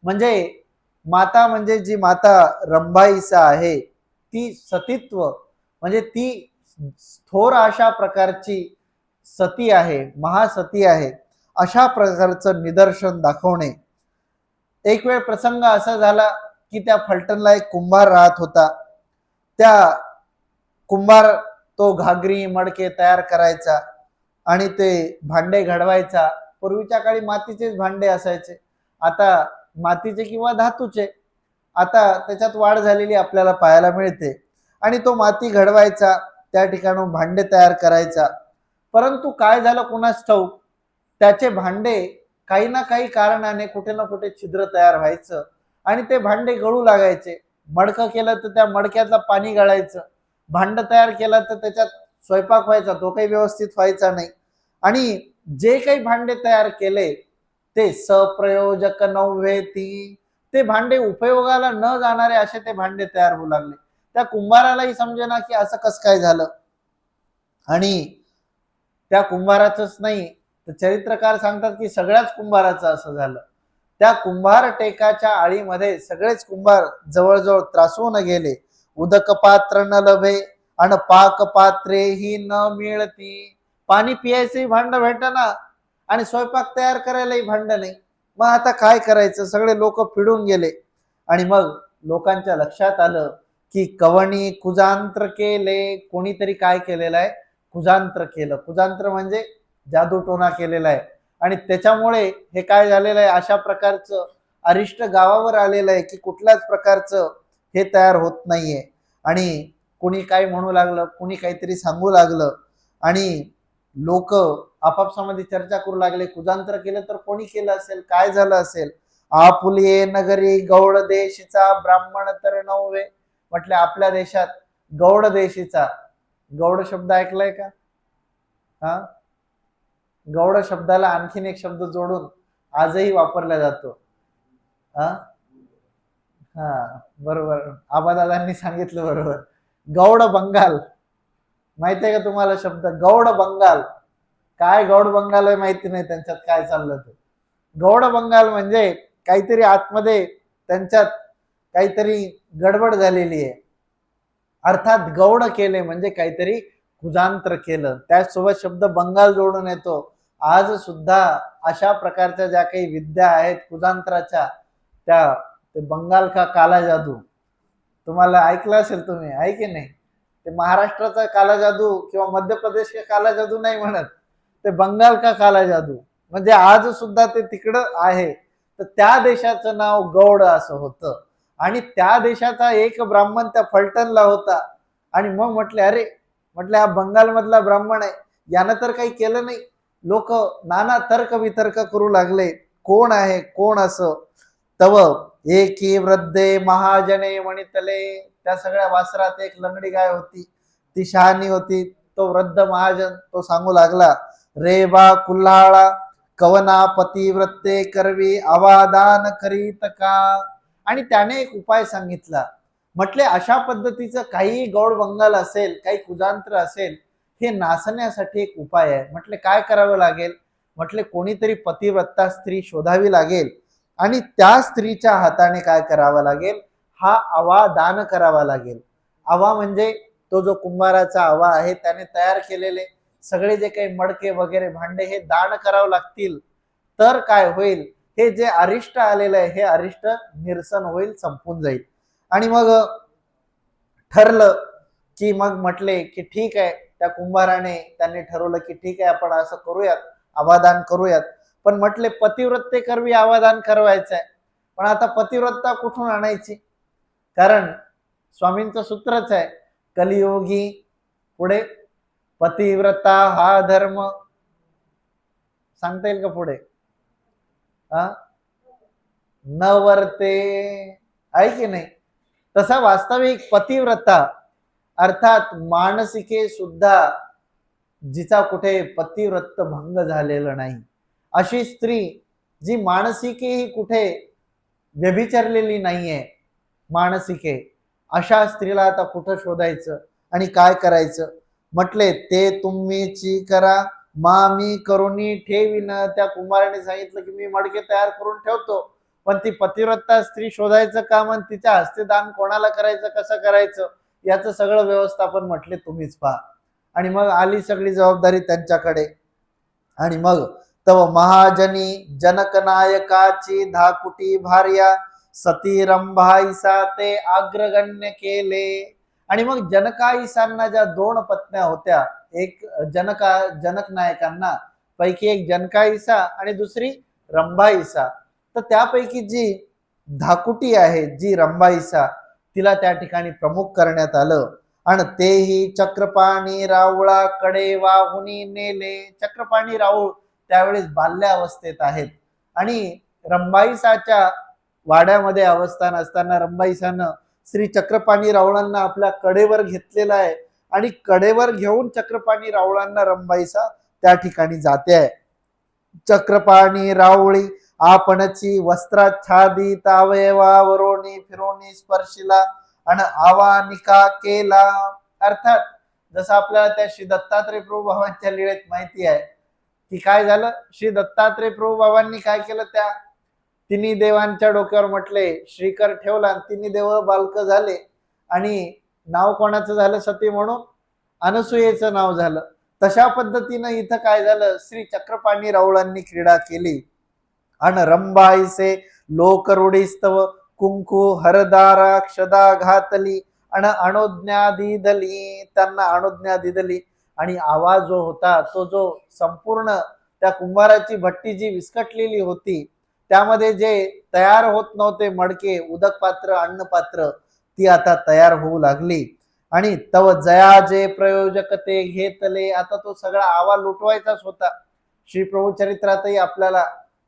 म्हणजे माता म्हणजे जी माता रंभाईसा आहे ती सतीत्व म्हणजे ती थोर अशा प्रकारची सती आहे, महासती आहे, अशा प्रकारचं निदर्शन दाखवणे. एक वेळ प्रसंग असा झाला की त्या फलटणला एक कुंभार राहत होता. त्या कुंभार तो घागरी मडके तयार करायचा आणि ते भांडे घडवायचा. पूर्वीच्या काळी मातीचेच भांडे असायचे, आता मातीचे किंवा धातूचे. आता त्याच्यात वाढ झालेली आपल्याला पाहायला मिळते. आणि तो माती घडवायचा, त्या ठिकाणी भांडे तयार करायचा. परंतु काय झालं कुणास ठाऊक, त्याचे भांडे काही ना काही कारणाने कुठे ना कुठे छिद्र तयार व्हायचं आणि ते भांडे गळू लागायचे. मडकं केलं तर त्या मडक्यातलं पाणी गळायचं, भांड तयार केलं तर त्याच्यात स्वयंपाक व्हायचा, तो काही व्यवस्थित व्हायचा नाही. आणि जे काही भांडे तयार केले ते सप्रयोजक नव्हेती, ते भांडे उपयोगाला न जाणारे असे ते भांडे तयार होऊ लागले. त्या कुंभारालाही समजेना की असं कसं काय झालं. आणि त्या कुंभाराचंच नाही तर चरित्रकार सांगतात की सगळ्याच कुंभाराचं असं झालं. त्या कुंभार टेकाच्या आळीमध्ये सगळेच कुंभार जवळजवळ त्रासून गेले. उदक पात्र न लभे आणि पाक पात्रे ही न मिळती. पाणी पियायचंही भांड भेटना आणि स्वयंपाक तयार करायलाही भांड नाही. मग आता काय करायचं, सगळे लोक पिडून गेले. आणि मग लोकांच्या लक्षात आलं की कवणी कुजांत्र केले. कोणीतरी काय केलेलं आहे, कुजांत्र केलं. कुजांत्र म्हणजे जादूटोना केलेला आहे. आणि त्याच्यामुळे हे काय झालेलं आहे, अशा प्रकारचं अरिष्ट गावावर आलेलं आहे की कुठल्याच प्रकारचं हे तयार होत नाहीये. आणि कुणी काय म्हणू लागलं, कुणी काहीतरी सांगू लागलं आणि लोक आपापसामध्ये चर्चा करू लागले. कुजांत्र केलं तर कोणी केलं असेल, काय झालं असेल. आपुलिये नगरी गौड देशीचा ब्राह्मण तर नव्हे. म्हटले आपल्या देशात गौड देशीचा, गौड शब्द ऐकलाय का? हा, गौड शब्दाला आणखीन एक शब्द जोडून आजही वापरला जातो. हा हा, बरोबर, आबादादांनी सांगितलं बरोबर. गौड बंगाल माहिती आहे का तुम्हाला शब्द गौड बंगाल? काय गौड बंगाल आहे माहिती नाही, त्यांच्यात काय चाललं ते. गौड बंगाल म्हणजे काहीतरी आतमध्ये त्यांच्यात काहीतरी गडबड झालेली आहे. अर्थात गौड केले म्हणजे काहीतरी कुजांत्र केलं, त्याचसोबत शब्द बंगाल जोडून येतो. आज सुद्धा अशा प्रकारच्या ज्या काही विद्या आहेत कुजांत्राच्या, त्या ते बंगाल का काला जादू तुम्हाला ऐकलं असेल तुम्ही, आहे की नाही? ते महाराष्ट्राचा काला जादू किंवा मध्य प्रदेश का काला जादू नाही म्हणत, ते बंगाल का काला जादू. म्हणजे आज सुद्धा ते तिकडं आहे. तर त्या देशाचं नाव गौड असं होतं. आणि त्या देशाचा एक ब्राह्मण त्या फलटणला होता. आणि मग म्हटले अरे, म्हटले हा बंगाल मधला ब्राह्मण आहे, यानं तर काही केलं नाही. लोक नाना तर्क वितर्क करू लागले, कोण आहे कोण असं. तव एकी वृद्धे महाजने म्हणितले. त्या सगळ्या वासरात एक लंगडी गाय होती, ती शहाणी होती. तो वृद्ध महाजन तो सांगू लागला, रे बा कुल्हाळा कवना पतिव्रते करवी अवादान करीत का. आणि त्याने एक उपाय सांगितला. म्हटले अशा पद्धतीचं काही गौड बंगाल असेल, काही कुजांत्र असेल, हे नासण्यासाठी एक उपाय आहे. म्हटले काय करावं लागेल? म्हटले कोणीतरी पतिव्रता स्त्री शोधावी लागेल आणि त्या स्त्रीच्या हाताने काय करावं लागेल, हा आवा दान करावा लागेल. आवा म्हणजे तो जो कुंभाराचा आवा आहे त्याने तयार केलेले सगळे जे काही मडके वगैरे भांडे हे दान करावं लागतील. तर काय होईल, हे जे अरिष्ट आलेलं आहे हे अरिष्ट निरसन होईल, संपून जाईल. आणि मग ठरलं की मग म्हटले की ठीक आहे, त्या कुंभाराने त्यांनी ठरवलं की ठीक आहे आपण असं करूयात, आवादान करूयात. पण म्हटले पतिव्रते करवी आवादान करवायचं आहे, पण आता पतिव्रता कुठून आणायची? कारण स्वामींचं सूत्रच आहे कलियोगी पुढे पतिव्रता हा धर्म सांगता येईल का पुढे? हा, न वर्ते, आहे की नाही? तसा वास्तविक पतिव्रता अर्थात मानसिके सुद्धा जिचा कुठे पतिव्रत भंग झालेला नाही, अशी स्त्री जी मानसिकेही कुठे व्यभिचरलेली नाहीये, मानसिके, अशा स्त्रीला आता कुठं शोधायचं आणि काय करायचं? म्हटले ते तुम्हीची करा, मी करुणी ठेवीन. त्या कुंभाराने सांगितलं की मी मडके तयार करून ठेवतो, पण ती पतिव्रता स्त्री शोधायचं काम आणि तिच्या हस्ते दान कोणाला करायचं, कसं करायचं, याचं सगळं व्यवस्थापन म्हटले तुम्हीच पहा. आणि मग आली सगळी जबाबदारी त्यांच्याकडे. आणि मग तव महाजनी जनक नायकाची धाकुटी भार्या सती रंभाईसा ते अग्रगण्य केले. आणि मग जनकाईसांना ज्या दोन पत्न्या होत्या, एक जनक नायकांना पैकी एक जनकाईसा आणि दुसरी रंभाईसा, तर त्यापैकी जी धाकुटी आहे, जी रंभाईसा, तिला त्या ठिकाणी प्रमुख करण्यात आलं. आणि तेही चक्रपाणी रावळाकडे वाहुनी नेले. चक्रपाणी राऊळ त्यावेळेस बाल्यावस्थेत आहेत आणि रंभाईसाच्या वाड्यामध्ये अवस्थान असताना रंभाईसानं श्री चक्रपाणी रावळांना आपल्या कडेवर घेतलेला आहे आणि कडेवर घेऊन चक्रपाणी रावळांना रंभाईसा त्या ठिकाणी जाते आहे. चक्रपाणी रावळी आपणची वस्त्राच्छादित अवयवावरोनी फिरोनी स्पर्शिला आणि आवानिका केला. अर्थात जसं आपल्याला त्या श्री दत्तात्रय प्रभू बाबांच्या लीळेत माहिती आहे की काय झालं, श्री दत्तात्रय प्रभू बाबांनी काय केलं, त्या तिन्ही देवांच्या डोक्यावर म्हटले श्रीकर ठेवला, तिन्ही देव बालक झाले आणि नाव कोणाचं झालं सती म्हणून, अनसुयेचं नाव झालं. तशा पद्धतीनं इथं काय झालं, श्री चक्रपाणी रावळांनी क्रीडा केली आणि रंभाईसे लोक रूढीस्तव कुंकू हरदारा क्षदा घातली आणि अनुज्ञा दिदली, त्यांना अनुज्ञा दिदली. आणि आवाज जो होता तो जो संपूर्ण त्या कुंभाराची भट्टी जी विस्कटलेली होती, त्यामध्ये जे तयार होत नव्हते मडके, उदक पात्र, अन्न पात्र, ती आता तयार होऊ लागली. आणि तव जया जे प्रयोजक ते घेतले. आता तो सगळा आवा लुटवायचाच होता. श्री प्रभू चरित्रातही आपल्याला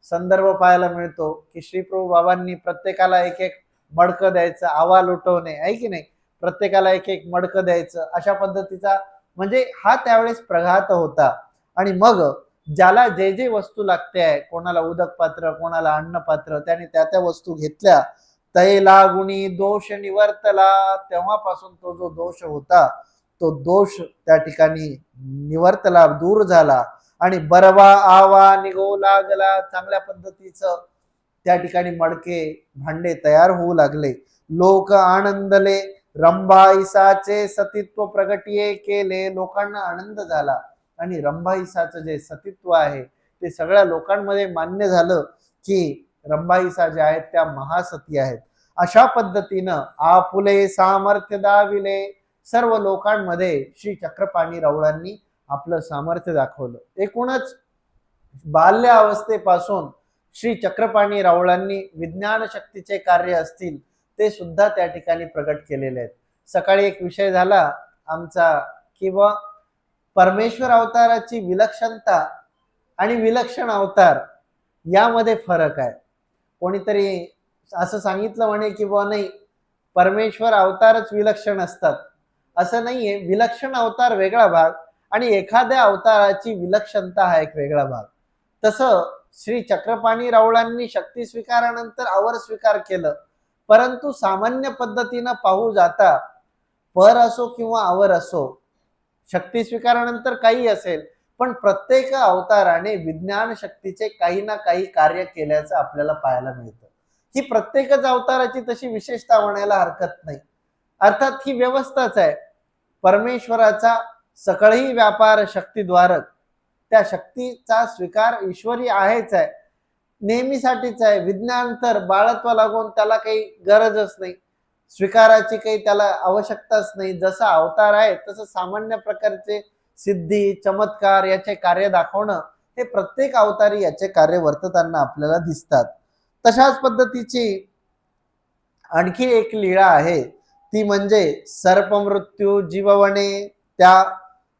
संदर्भ पाहायला मिळतो की श्री प्रभू बाबांनी प्रत्येकाला एक एक मडकं द्यायचं, आवा लुटवणे, आहे की नाही, प्रत्येकाला एक एक मडकं द्यायचं, अशा पद्धतीचा म्हणजे हा त्यावेळेस प्रघात होता. आणि मग ज्याला जे जे वस्तू लागते आहे, कोणाला उदक पात्र, कोणाला अन्न पात्र, त्याने त्या त्या वस्तू घेतल्या, तैला गुणी दोष निवर्तला. तेव्हापासून तो जो दोष होता तो दोष त्या ठिकाणी निवर्तला, दूर झाला आणि बरवा आवा निघू लागला. चांगल्या पद्धतीचं त्या ठिकाणी मडके भांडे तयार होऊ लागले. लोक आनंदले रंभाईसाचे सतीत्व प्रगटिये केले. लोकांना आनंद झाला आणि रंभाईसाचं जे सतीत्व आहे ते सगळ्या लोकांमध्ये मान्य झालं की रंभाईसा ज्या आहेत त्या महासती आहेत. अशा पद्धतीनं आपुले सामर्थ्य दाविले. सर्व लोकांमध्ये श्री चक्रपाणी रावळांनी आपलं सामर्थ्य दाखवलं. एकूणच बाल्य अवस्थेपासून श्री चक्रपाणी रावळांनी विज्ञान शक्तीचे कार्य असतील ते सुद्धा त्या ठिकाणी प्रकट केलेले आहेत. सकाळी एक विषय झाला आमचा की परमेश्वर अवताराची विलक्षणता आणि विलक्षण अवतार यामध्ये फरक आहे. कोणीतरी असं सांगितलं म्हणे की नाही, परमेश्वर अवतारच विलक्षण असतात, असं नाहीये. विलक्षण अवतार वेगळा भाग आणि एखाद्या अवताराची विलक्षणता हा एक वेगळा भाग. तसं श्री चक्रपाणी रावळांनी शक्ती स्वीकारानंतर आवर स्वीकार केलं, परंतु सामान्य पद्धतीनं पाहू जाता पर असो किंवा आवर असो, शक्ती स्वीकारानंतर काही असेल, पण प्रत्येक अवताराने विज्ञान शक्तीचे काही ना काही कार्य केल्याचं आपल्याला पाहायला मिळतं. ही प्रत्येकच अवताराची तशी विशेषता म्हणायला हरकत नाही. अर्थात ही व्यवस्थाच आहे. परमेश्वराचा सकळही व्यापार शक्तीद्वारक, त्या शक्तीचा स्वीकार ईश्वरी आहेच आहे, नेहमीसाठीच आहे. विज्ञान तर बाळत्व लागून त्याला काही गरजच नाही, स्वीकाराची काही त्याला आवश्यकताच नाही. जसा अवतार आहे तसं सामान्य प्रकारचे सिद्धी चमत्कार याचे कार्य दाखवणं हे प्रत्येक अवतारी याचे कार्य वर्तताना आपल्याला दिसतात. तशाच पद्धतीची आणखी एक लीळा आहे, ती म्हणजे सर्पमृत्यू जीववणे. त्या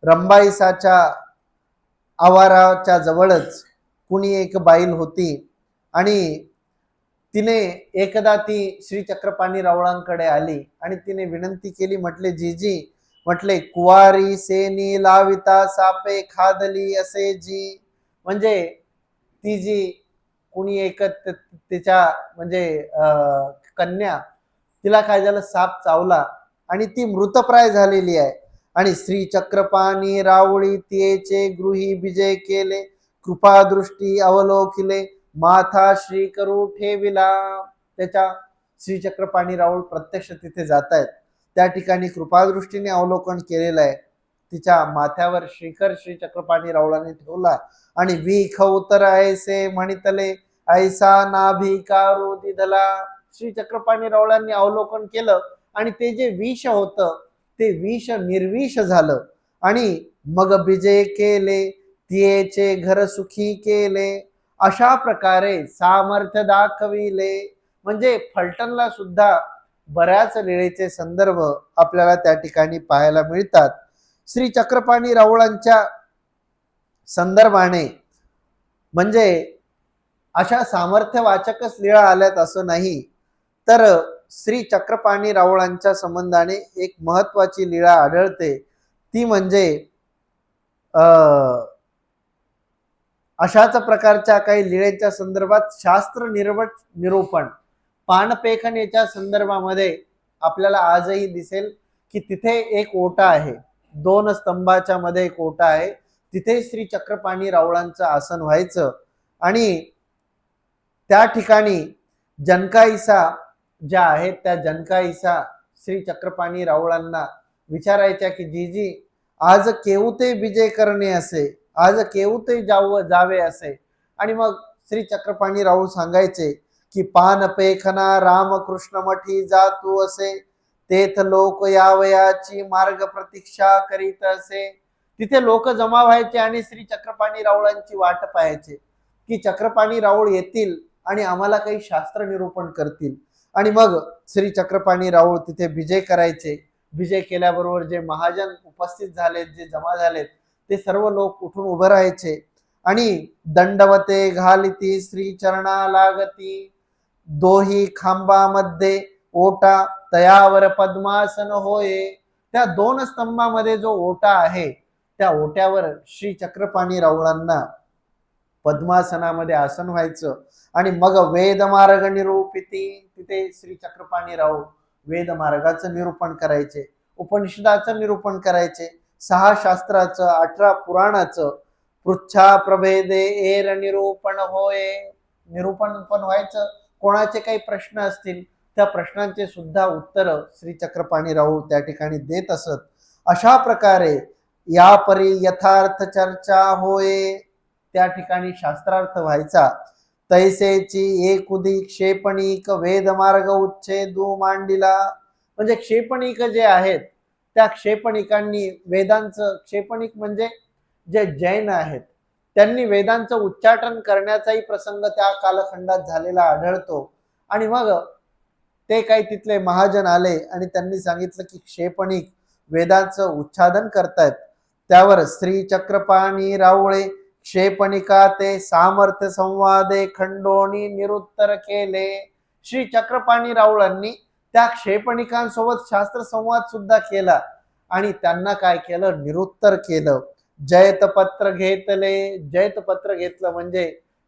रंभाईसाच्या आवाराच्या जवळच कुणी एक बाईल होती आणि तिने एकदा ती श्री चक्रपाणी रावळांकडे आली आणि तिने विनंती केली, म्हटले जीजी, म्हटले कुवारी सेनी लाविता सापे खादली असे जी, म्हणजे ती जी कुणी एक तिच्या म्हणजे कन्या, तिला काय झालं, साप चावला आणि ती मृतप्राय झालेली आहे. आणि श्री चक्रपाणी रावळी तिचे गृही विजय केले, कृपादृष्टी अवलोकिले, माथा श्री करू ठेविला. त्याच्या श्री चक्रपाणी राऊळ प्रत्यक्ष तिथे जात आहेत, त्या ठिकाणी कृपादृष्टीने अवलोकन केलेलं आहे. तिच्या माथ्यावर श्रीकर श्री चक्रपाणी राऊळाने ठेवला आणि विख उतर ऐसे म्हणितले, ऐसा नाभी कारू दिधला. श्री चक्रपाणी राऊळांनी अवलोकन केलं आणि ते जे विष होतं ते विष निर्विष झालं आणि मग विजय केले, तिचे घर सुखी केले. अशा प्रकारे सामर्थ्य दाखविले. म्हणजे फलटणला सुद्धा बऱ्याच लीळेचे संदर्भ आपल्याला त्या ठिकाणी पाहायला मिळतात. श्री चक्रपाणी राऊळांच्या संदर्भाने म्हणजे अशा सामर्थ्यवाचकच लीळा आल्यात असं नाही, तर श्री चक्रपाणी राऊळांच्या संबंधाने एक महत्वाची लीळा आढळते, ती म्हणजे अशाच प्रकारच्या काही लीळेच्या संदर्भात शास्त्र निरूपण पानपेखणेच्या संदर्भामध्ये आपल्याला आजही दिसेल की तिथे एक ओटा आहे, 2 स्तंभाच्या मध्ये एक ओटा आहे, तिथे श्री चक्रपाणी राऊळांचं आसन व्हायचं आणि त्या ठिकाणी जनकाईसा ज्या आहेत त्या जनकाईसा श्री चक्रपाणी राऊळांना विचारायच्या की जीजी, आज केवते विजय करणे असे, आज केवते जावे असे. आणि मग श्री चक्रपाणी राऊळ सांगायचे की पान पेखना रामकृष्ण मठी जातू असे, तेथ लोक यावयाची मार्ग प्रतीक्षा करीत असे. तिथे लोक जमा व्हायचे आणि श्री चक्रपाणी राऊळांची वाट पाहायचे की चक्रपाणी राऊळ येतील आणि आम्हाला काही शास्त्र निरूपण करतील. आणि मग श्री चक्रपाणी राऊळ तिथे विजय करायचे. विजय केल्याबरोबर जे महाजन उपस्थित झालेत, जे जमा झालेत, ते सर्व लोक उठून उभे राहायचे आणि दंडवते घालिती श्री चरणा लागती, दोही खांबामध्ये ओटा तयावर पद्मासन होय. त्या 2 स्तंभामध्ये जो ओटा आहे त्या ओट्यावर श्री चक्रपाणी राऊळांना पद्मासनामध्ये आसन व्हायचं आणि मग वेद मार्ग निरूपिती, तिथे श्री चक्रपाणी राऊळ वेद मार्गाचं निरूपण करायचे, उपनिषदाचं निरूपण करायचे, 6 शास्त्राचं, 18 पुराणाचं पृच्छा प्रभेदे एर निरूपण होय. निरूपण पण व्हायचं. कोणाचे काही प्रश्न असतील त्या प्रश्नांचे सुद्धा उत्तर श्री चक्रपाणी राऊळ त्या ठिकाणी देत असत. अशा प्रकारे या परी यथार्थ चर्चा होय, त्या ठिकाणी शास्त्रार्थ व्हायचा. तैसेची एकुदी क्षेपणिक वेद मार्ग उच्छेदू मांडिला. म्हणजे क्षेपणिक जे आहेत त्या क्षेपणिकांनी वेदांचं, क्षेपणिक म्हणजे जे जैन आहेत त्यांनी वेदांचं उच्चाटन करण्याचाही प्रसंग त्या कालखंडात झालेला आढळतो. आणि मग ते काही तिथले महाजन आले आणि त्यांनी सांगितलं की क्षेपणिक वेदांचं उच्चादन करतायत. त्यावर श्री चक्रपाणी राऊळे क्षेपणिका ते सामर्थ्य संवादे खंडोनी निरुत्तर केले. श्री चक्रपाणी राऊळांनी त्या क्षेपणिकांसोबत शास्त्र संवाद सुद्धा केला आणि त्यांना काय केलं, निरुत्तर केलं. जयतपत्र घेतले. जयतपत्र घेतलं म्हणजे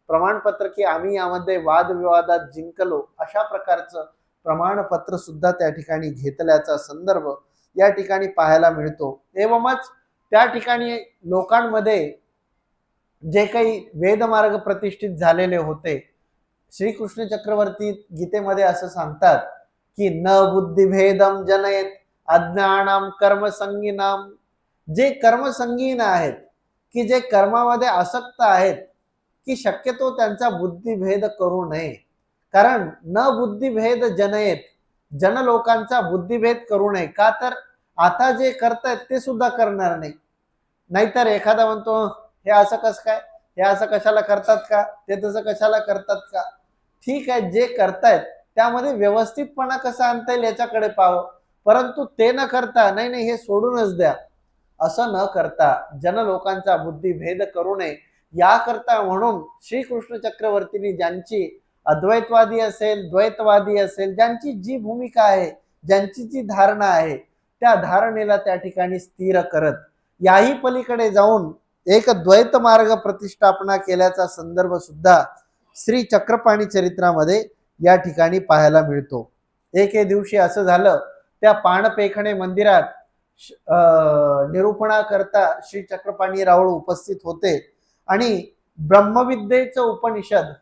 प्रमाणपत्र की आम्ही यामध्ये वादविवादात जिंकलो, अशा प्रकारचं प्रमाणपत्र सुद्धा त्या ठिकाणी घेतल्याचा संदर्भ या ठिकाणी पाहायला मिळतो. एवमच त्या ठिकाणी लोकांमध्ये जे काही वेदमार्ग प्रतिष्ठित झालेले होते, श्रीकृष्ण चक्रवर्ती गीतेमध्ये असं सांगतात की न बुद्धिभेदम जनयेत अज्ञानाम कर्मसंगीनाम. जे कर्मसंगीन आहेत की जे कर्मामध्ये आसक्त आहेत की शक्यतो त्यांचा बुद्धिभेद करू नये. कारण न बुद्धिभेद जनयेत, जन लोकांचा बुद्धिभेद करू नये. का तर आता जे करतायत ते सुद्धा करणार नाही. नाहीतर एखादा म्हणतो हे असं कसं काय, हे असं कशाला करतात का, ते तसं कशाला करतात का. ठीक आहे, जे करतायत त्यामध्ये व्यवस्थितपणा कसा आणता येईल याच्याकडे पाहावं. परंतु ते न करता नाही नाही हे सोडूनच द्या असं न करता जन लोकांचा बुद्धिभेद करू नये. याकरता म्हणून श्रीकृष्ण चक्रवर्तींनी ज्यांची अद्वैतवादी असेल, द्वैतवादी असेल, ज्यांची जी भूमिका आहे, ज्यांची जी धारणा आहे, त्या धारणेला त्या ठिकाणी स्थिर करत याही पलीकडे जाऊन एक द्वैत मार्ग प्रतिष्ठापना केल्याचा संदर्भ सुद्धा श्री चक्रपाणी चरित्रामध्ये या ठिकाणी पाहायला मिळतो. एके दिवशी असं झालं, त्या पाणपेखणे मंदिरात निरूपणा करता श्री चक्रपाणी रावळ उपस्थित होते आणि ब्रह्मविद्येचं उपनिषद,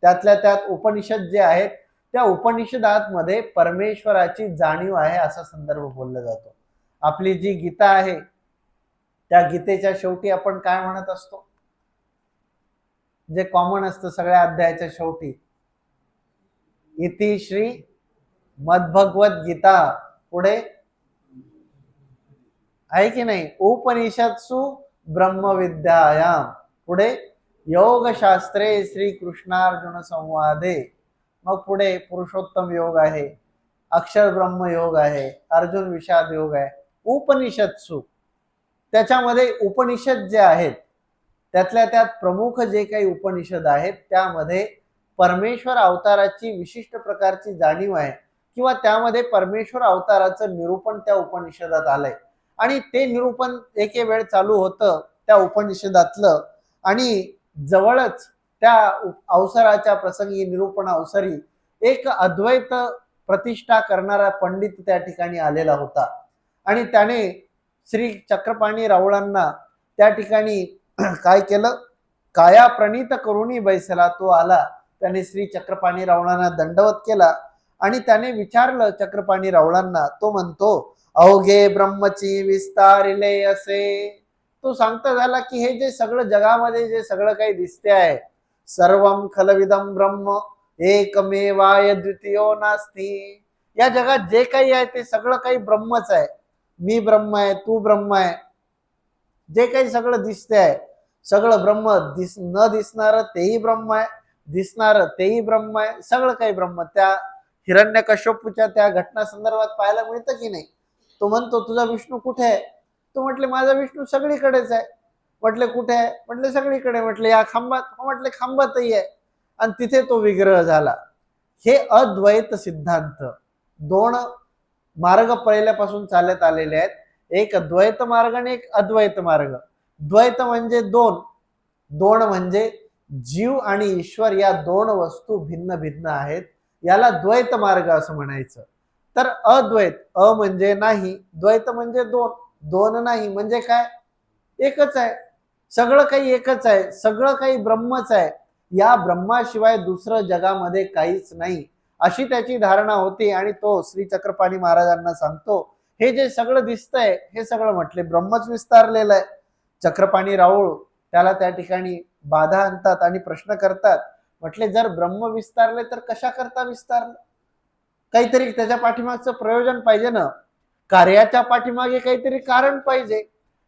त्यातल्या त्यात उपनिषद जे आहेत त्या उपनिषदांमध्ये परमेश्वराची जाणीव आहे असा संदर्भ बोलला जातो. आपली जी गीता आहे त्या गीतेच्या शेवटी आपण काय म्हणत असतो, जे कॉमन असतं सगळ्या अध्यायाच्या शेवटी, इति श्री मद्भगवत गीता, पुढे आहे की नाही, उपनिषत्सु ब्रह्मविद्यायाम, पुढे योगशास्त्रे श्रीकृष्णार्जुन संवादे, मग पुढे पुरुषोत्तम योग आहे, अक्षर ब्रह्म योग आहे, अर्जुन विषाद योग आहे. उपनिषत्सु, त्याच्यामध्ये उपनिषद जे आहेत त्यातल्या त्यात प्रमुख जे काही उपनिषद आहेत त्यामध्ये परमेश्वर अवताराची विशिष्ट प्रकारची जाणीव आहे किंवा त्यामध्ये परमेश्वर अवताराचं निरूपण त्या उपनिषदात आलंय आणि ते निरूपण एके वेळ चालू होतं त्या उपनिषदातलं आणि जवळच त्या अवसराच्या प्रसंगी निरूपण अवसरी एक अद्वैत प्रतिष्ठा करणारा पंडित त्या ठिकाणी आलेला होता आणि त्याने श्री चक्रपाणी रावळांना त्या ठिकाणी काय केलं, काया प्रणित करुणी बैसला, तो आला, त्याने श्री चक्रपाणी रावळांना दंडवत केला आणि त्याने विचारलं चक्रपाणी रावळांना, तो म्हणतो अवघे ब्रह्मची विस्तारिले असे. तो सांगता झाला की हे जे सगळं जगामध्ये जे सगळं काही दिसते आहे, सर्वम खलविदम ब्रह्म एकमेवाय द्वितीयो नास्ति, या जगात जे काही आहे ते सगळं काही ब्रह्मच आहे. मी ब्रह्म आहे, तू ब्रह्म आहे, जे काही सगळं दिसते आहे सगळं ब्रह्म, न दिसणार तेही ब्रह्म आहे, दिसणार तेही ब्रह्म आहे, सगळं काही ब्रह्म. त्या हिरण्यकश्यपूच्या त्या घटना संदर्भात पाहायला मिळतं की नाही. तो म्हणतो तुझा विष्णू कुठे आहे, तो म्हटले माझा विष्णू सगळीकडेच आहे. म्हटले कुठे आहे, म्हटले सगळीकडे. म्हटले या खांबात, म्हटले खांबातही आहे. आणि तिथे तो विग्रह झाला. हे अद्वैत सिद्धांत, दोन मार्ग पहिल्यापासून चालत आलेले आहेत, एक द्वैत मार्ग आणि एक अद्वैत मार्ग. द्वैत म्हणजे दोन, दोन म्हणजे जीव आणि ईश्वर या दोन वस्तू भिन्न भिन्न आहेत, याला द्वैत मार्ग असं म्हणायचं. तर अद्वैत, अ म्हणजे नाही, द्वैत म्हणजे दोन, दोन नाही म्हणजे काय, एकच आहे, सगळं काही एकच आहे, सगळं काही ब्रह्मच आहे, या ब्रह्माशिवाय दुसरं जगामध्ये काहीच नाही, अशी त्याची धारणा होती. आणि तो श्री चक्रपाणी महाराजांना सांगतो हे जे सगळं दिसतंय हे सगळं म्हटले ब्रह्मच विस्तारलेलं आहे. चक्रपाणी राऊळ त्याला त्या ठिकाणी बाधा आणतात आणि प्रश्न करतात, म्हटले जर ब्रह्म विस्तारले तर कशा करता विस्तारले, काहीतरी त्याच्या पाठीमागचं प्रयोजन पाहिजे ना, कार्याच्या पाठीमागे काहीतरी कारण पाहिजे,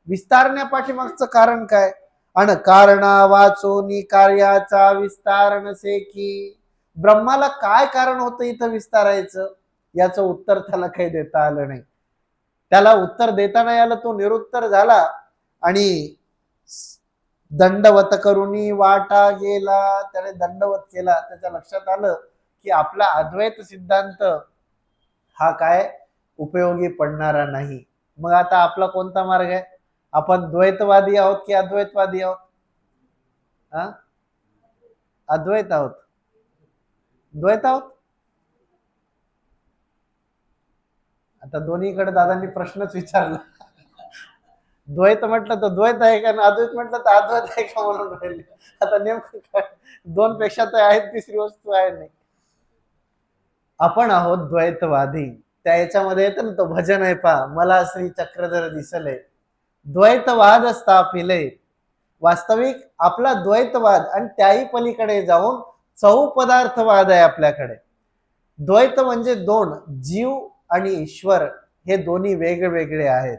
विस्तारण्या पाठीमागचं कारण काय, आणि कारणा वाचोनी कार्याचा विस्तार नसे की, ब्रह्माला काय कारण होतं इथं विस्तारायचं, याचं उत्तर त्याला काही देता आलं नाही. त्याला उत्तर देता नाही आलं, तो निरुत्तर झाला आणि दंडवत करुणी वाटा गेला, त्याने दंडवत केला. त्याच्या लक्षात आलं की आपला अद्वैत सिद्धांत हा काय उपयोगी पडणारा नाही. मग आता आपला कोणता मार्ग आहे, आपण द्वैतवादी आहोत की अद्वैतवादी आहोत, अद्वैत आहोत, द्वैत आहोत. आता दोन्हीकडे दादांनी प्रश्नच विचारला, द्वैत म्हटलं तर द्वैत आहे का, अद्वैत म्हटलं तर अद्वैत आहे का म्हणून राहिले. आता नेमकं काय, दोन पेक्षा तर आहेत, तिसरी वस्तू आहे नाही. आपण आहोत द्वैतवादी, त्या याच्यामध्ये येतं ना तो भजन आहे पा, मला श्री चक्रधर दिसले, द्वैतवाद स्थापिले. वास्तविक आपला द्वैतवाद आणि त्याही पलीकडे जाऊन चौपदार्थवाद आहे आपल्याकडे. द्वैत म्हणजे दोन, जीव आणि ईश्वर हे दोन्ही वेगवेगळे आहेत.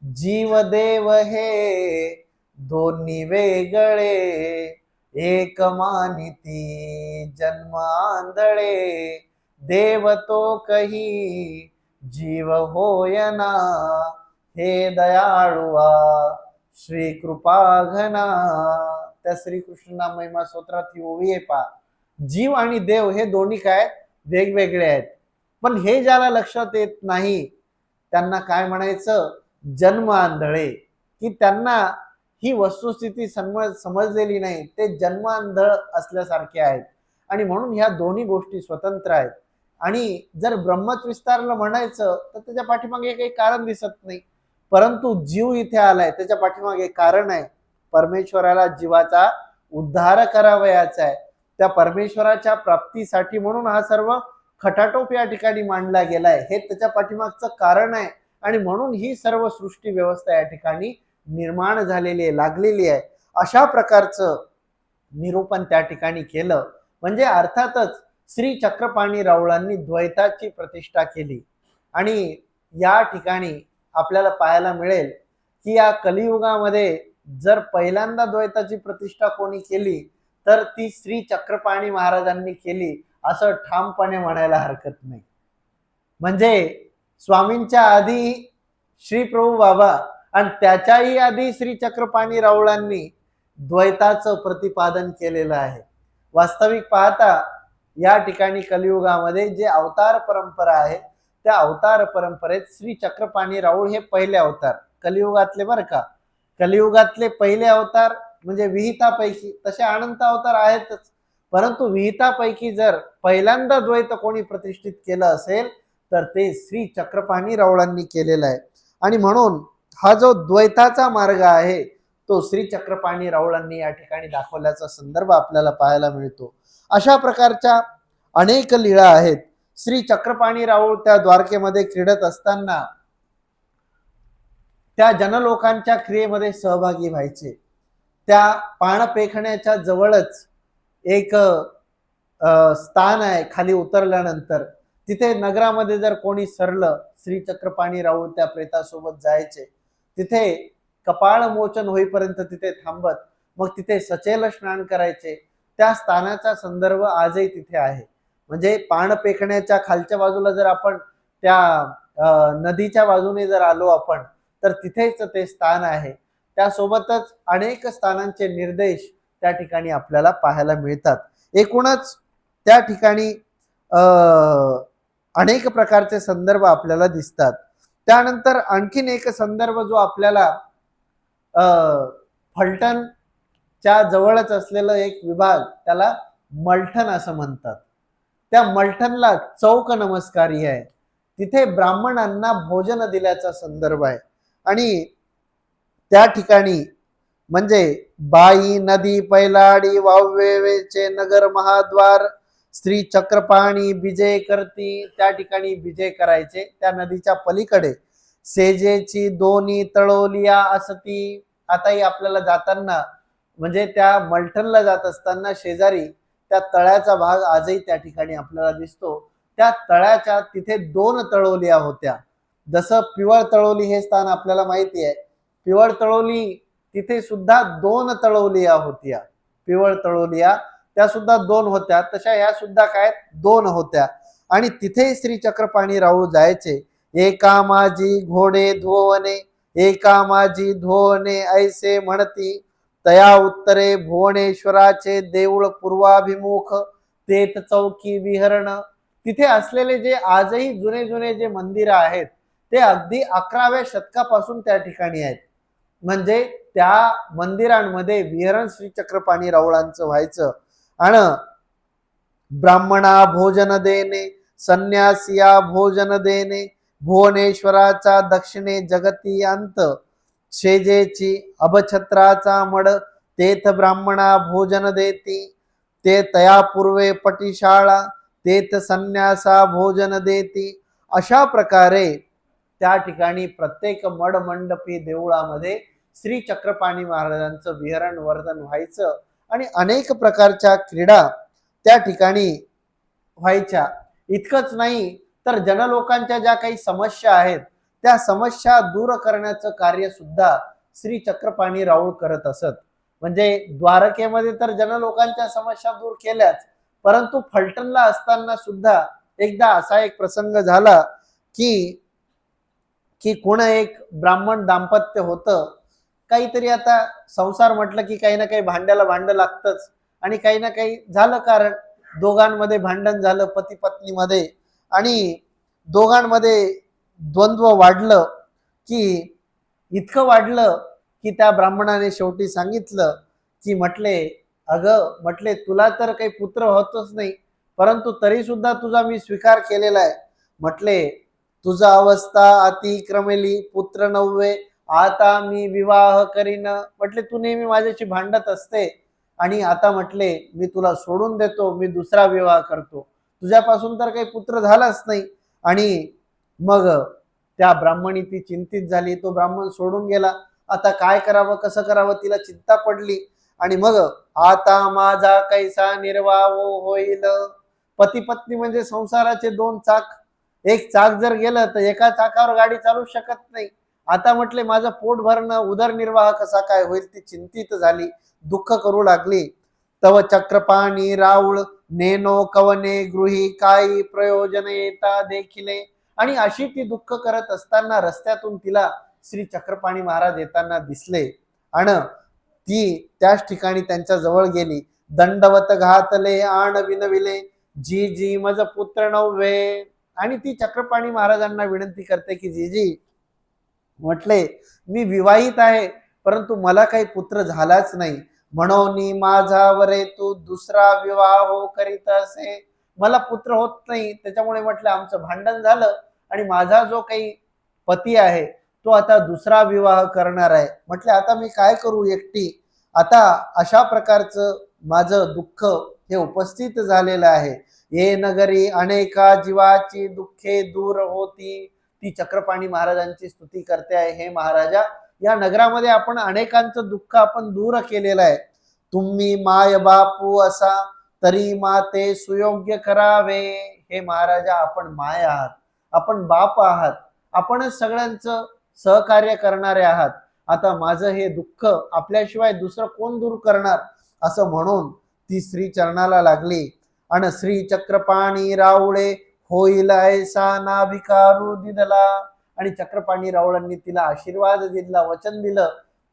जीव देव हे दोन्ही वेगळे, एक मानिती जन्म आंधळे, देव तो कही जीव होयना, हे दयाळुआ श्री कृपा घना. त्या श्रीकृष्ण नाम महिमा स्तोत्रात ही ओवी आहे पहा, जीव आणि देव हे दोन्ही काय वेगवेगळे आहेत. पण हे ज्याला लक्षात येत नाही त्यांना काय म्हणायचं, जन्म आंधळे, की त्यांना ही वस्तुस्थिती समजलेली नाही, ते जन्म आंधळ असल्यासारखे आहेत. आणि म्हणून ह्या दोन्ही गोष्टी स्वतंत्र आहेत. आणि जर ब्रह्मच विस्तारलं म्हणायचं तर त्याच्या पाठीमागे काही कारण दिसत नाही, परंतु जीव इथे आलाय त्याच्या पाठीमागे कारण आहे. परमेश्वराला जीवाचा उद्धार करावयाचा आहे. त्या परमेश्वराच्या प्राप्तीसाठी म्हणून हा सर्व खटाटोप या ठिकाणी मांडला गेलाय, हे त्याच्या पाठीमागचं कारण आहे. आणि म्हणून ही सर्व सृष्टी व्यवस्था या ठिकाणी निर्माण झालेली आहे, लागलेली आहे. अशा प्रकारचं निरूपण त्या ठिकाणी केलं. म्हणजे अर्थातच श्री चक्रपाणी राऊळांनी द्वैताची प्रतिष्ठा केली. आणि या ठिकाणी आपल्याला पाहायला मिळेल की या कलियुगामध्ये जर पहिल्यांदा द्वैताची प्रतिष्ठा कोणी केली तर ती श्री चक्रपाणी महाराजांनी केली असं ठामपणे म्हणायला हरकत नाही. म्हणजे स्वामींच्या आधी श्री प्रभू बाबा आणि त्याच्याही आधी श्री चक्रपाणी राऊळांनी द्वैताचं प्रतिपादन केलेलं आहे. वास्तविक पाहता या ठिकाणी कलियुगामध्ये जे अवतार परंपरा आहे त्या अवतार परंपरेत श्री चक्रपाणी राऊळ हे पहिले अवतार कलियुगातले, बरं का, कलियुगातले पहिले अवतार म्हणजे विहितापैकी, तसे अनंत अवतार आहेतच, परंतु विहितापैकी जर पहिल्यांदा द्वैत कोणी प्रतिष्ठित केलं असेल तर ते श्री चक्रपाणी राऊळांनी केलेला आहे. आणि म्हणून हा जो द्वैताचा मार्ग आहे तो श्री चक्रपाणी राऊळांनी या ठिकाणी दाखवल्याचा संदर्भ आपल्याला पाहायला मिळतो. अशा प्रकारच्या अनेक लीळा आहेत. श्री चक्रपाणी राऊळ त्या द्वारकेमध्ये क्रीडत असताना त्या जनलोकांच्या क्रियेमध्ये सहभागी व्हायचे. त्या पाण पेखण्याच्या जवळच एक स्थान आहे, खाली उतरल्यानंतर तिथे नगरामध्ये जर कोणी सरलं श्री चक्रपाणी राऊळ त्या प्रेतासोबत जायचे. तिथे कपाळ मोचन होईपर्यंत तिथे थांबत, मग तिथे सचेल स्नान करायचे. त्या स्थानाचा संदर्भ आजही तिथे आहे. म्हणजे पाण पेखण्याच्या खालच्या बाजूला जर आपण त्या नदीच्या बाजूने जर आलो आपण तर तिथेच ते स्थान आहे. त्यासोबतच अनेक स्थानांचे निर्देश त्या ठिकाणी आपल्याला पाहायला मिळतात. एकूणच त्या ठिकाणी अनेक प्रकारचे संदर्भ आपल्याला दिसतात. त्यानंतर आणखीन एक संदर्भ जो आपल्याला फलटणच्या जवळच असलेलं एक विभाग, त्याला मलठण असं म्हणतात. त्या मलठणला चौक नमस्कारी आहे. तिथे ब्राह्मणांना भोजन दिल्याचा संदर्भ आहे. आणि त्या ठिकाणी म्हणजे बाई नदी पैलाडी वाव्येचे नगर महाद्वार श्री चक्रपाणी विजय करती, त्या ठिकाणी विजय करायचे. त्या नदीच्या पलीकडे सेजेची दोन्ही तळोलिया असती. आताही आपल्याला जाताना म्हणजे त्या मलठणला जात असताना शेजारी त्या तळ्याचा भाग आजही त्या ठिकाणी आपल्याला दिसतो. त्या तळ्याच्या तिथे 2 तळोलिया होत्या. जसं पिवळ तळोली हे स्थान आपल्याला माहिती आहे, पिवळ तळोली तिथे सुद्धा 2 तळोलिया होत्या. पिवळ तळोलिया त्या सुद्धा 2 होत्या, तशा या सुद्धा काय 2 होत्या. आणि तिथे श्री चक्रपाणी राऊळ जायचे. एका माझी घोडे धोवणे, एका माझी धोवणे ऐसे म्हणती, तया उत्तरे भुवनेश्वराचे देऊळ पूर्वाभिमुख, तेत चौकी विहरण. तिथे असलेले जे आजही जुने जुने जे मंदिर आहेत ते अगदी 11व्या शतकापासून त्या ठिकाणी आहेत. म्हणजे त्या मंदिरांमध्ये विहरण श्री चक्रपाणी राऊळांचं व्हायचं. आणि ब्राह्मणा भोजन देणे, संन्यासिया भोजन देणे, भुवनेश्वराचा दक्षिणे जगती अंत, शेजेची अभछत्राचा मड, तेथ ब्राह्मणा भोजन देती, ते तया पूर्वे पटिशाळा, तेथ संन्यासा भोजन देती. अशा प्रकारे त्या ठिकाणी प्रत्येक मड मंडपी देऊळामध्ये श्री चक्रपाणी महाराजांचं विहरण वर्धन व्हायचं. आणि अनेक प्रकारच्या क्रीडा त्या ठिकाणी व्हायच्या. इतकंच नाही तर जनलोकांच्या ज्या काही समस्या आहेत त्या समस्या दूर करण्याचं कार्य सुद्धा श्री चक्रपाणी राऊळ करत असत. म्हणजे द्वारकेमध्ये तर जनलोकांच्या समस्या दूर केल्याच, परंतु फलटणला असताना सुद्धा एकदा असा एक प्रसंग झाला की कोण एक ब्राह्मण दाम्पत्य होतं. काहीतरी आता संसार म्हटलं की काही ना काही भांड्याला भांडं लागतंच, आणि काही ना काही झालं कारण दोघांमध्ये भांडण झालं पती पत्नीमध्ये, आणि दोघांमध्ये द्वंद्व वाढलं, की इतकं वाढलं की त्या ब्राह्मणाने शेवटी सांगितलं की म्हटले, अगं म्हटले तुला तर काही पुत्र होतच नाही, परंतु तरी सुद्धा तुझा मी स्वीकार केलेला आहे. म्हटले तुझा अवस्था अतिक्रमेली पुत्र नव्हे, आता मी विवाह करीन. म्हटले तू नेहमी माझ्याशी भांडत असते, आणि आता म्हटले मी तुला सोडून देतो, मी दुसरा विवाह करतो, तुझ्यापासून तर काही पुत्र झालाच नाही. आणि मग त्या ब्राह्मणी ती चिंतित झाली, तो ब्राह्मण सोडून गेला. आता काय करावं कसं करावं तिला चिंता पडली. आणि मग आता माझा कैसा निर्वाह होईल. पती पत्नी म्हणजे संसाराचे दोन चाक, एक चाक जर गेलं तर एका चाकावर गाडी चालू शकत नाही. आता म्हटले माझं पोट भरणं उदरनिर्वाह कसा काय होईल, ती चिंतित झाली, दुःख करू लागली. तव चक्रपाणी राऊळ नेनो कवने गृही काही प्रयोजन येता देखिले. आणि अशी ती दुःख करत असताना रस्त्यातून तिला श्री चक्रपाणी महाराज येताना दिसले, आणि ती त्याच ठिकाणी त्यांच्या जवळ गेली. दंडवत घातले आण विनविले, जी जी मज पुत्र नव्हे. आणि ती चक्रपाणी महाराजांना विनंती करते की जीजी म्हटले मी विवाहित आहे, परंतु मला काही पुत्र झालाच नाही, म्हणून माझ्यावरे तू दुसरा विवाह हो करीत असे. मला पुत्र होत नाही, त्याच्यामुळे म्हटलं आमचं भांडण झालं, आणि माझा जो काही पती आहे तो आता दुसरा विवाह करणार आहे. म्हटले आता मी काय करू एकटी. आता अशा प्रकारचं माझं दुःख हे उपस्थित झालेलं आहे. ये नगरी अनेका जीवाची दुःखे दूर होती. ती चक्रपाणी महाराजांची स्तुती करते आहे, हे महाराजा या नगरामध्ये आपण अनेकांचं दुःख आपण दूर केलेलं आहे. तुम्ही माय बापू असा तरी माते सुयोग्य करावे. हे महाराजा आपण माय आहात, आपण बाप आहात, आपणच सगळ्यांचं सहकार्य करणारे आहात. आता माझं हे दुःख आपल्याशिवाय दुसरं कोण दूर करणार, असं म्हणून ती श्री चरणाला लागली. आणि श्री चक्रपाणी रावळे होईल ऐसा नाभिकारू दिदला. आणि चक्रपाणी रावळांनी तिला आशीर्वाद दिला, वचन दिलं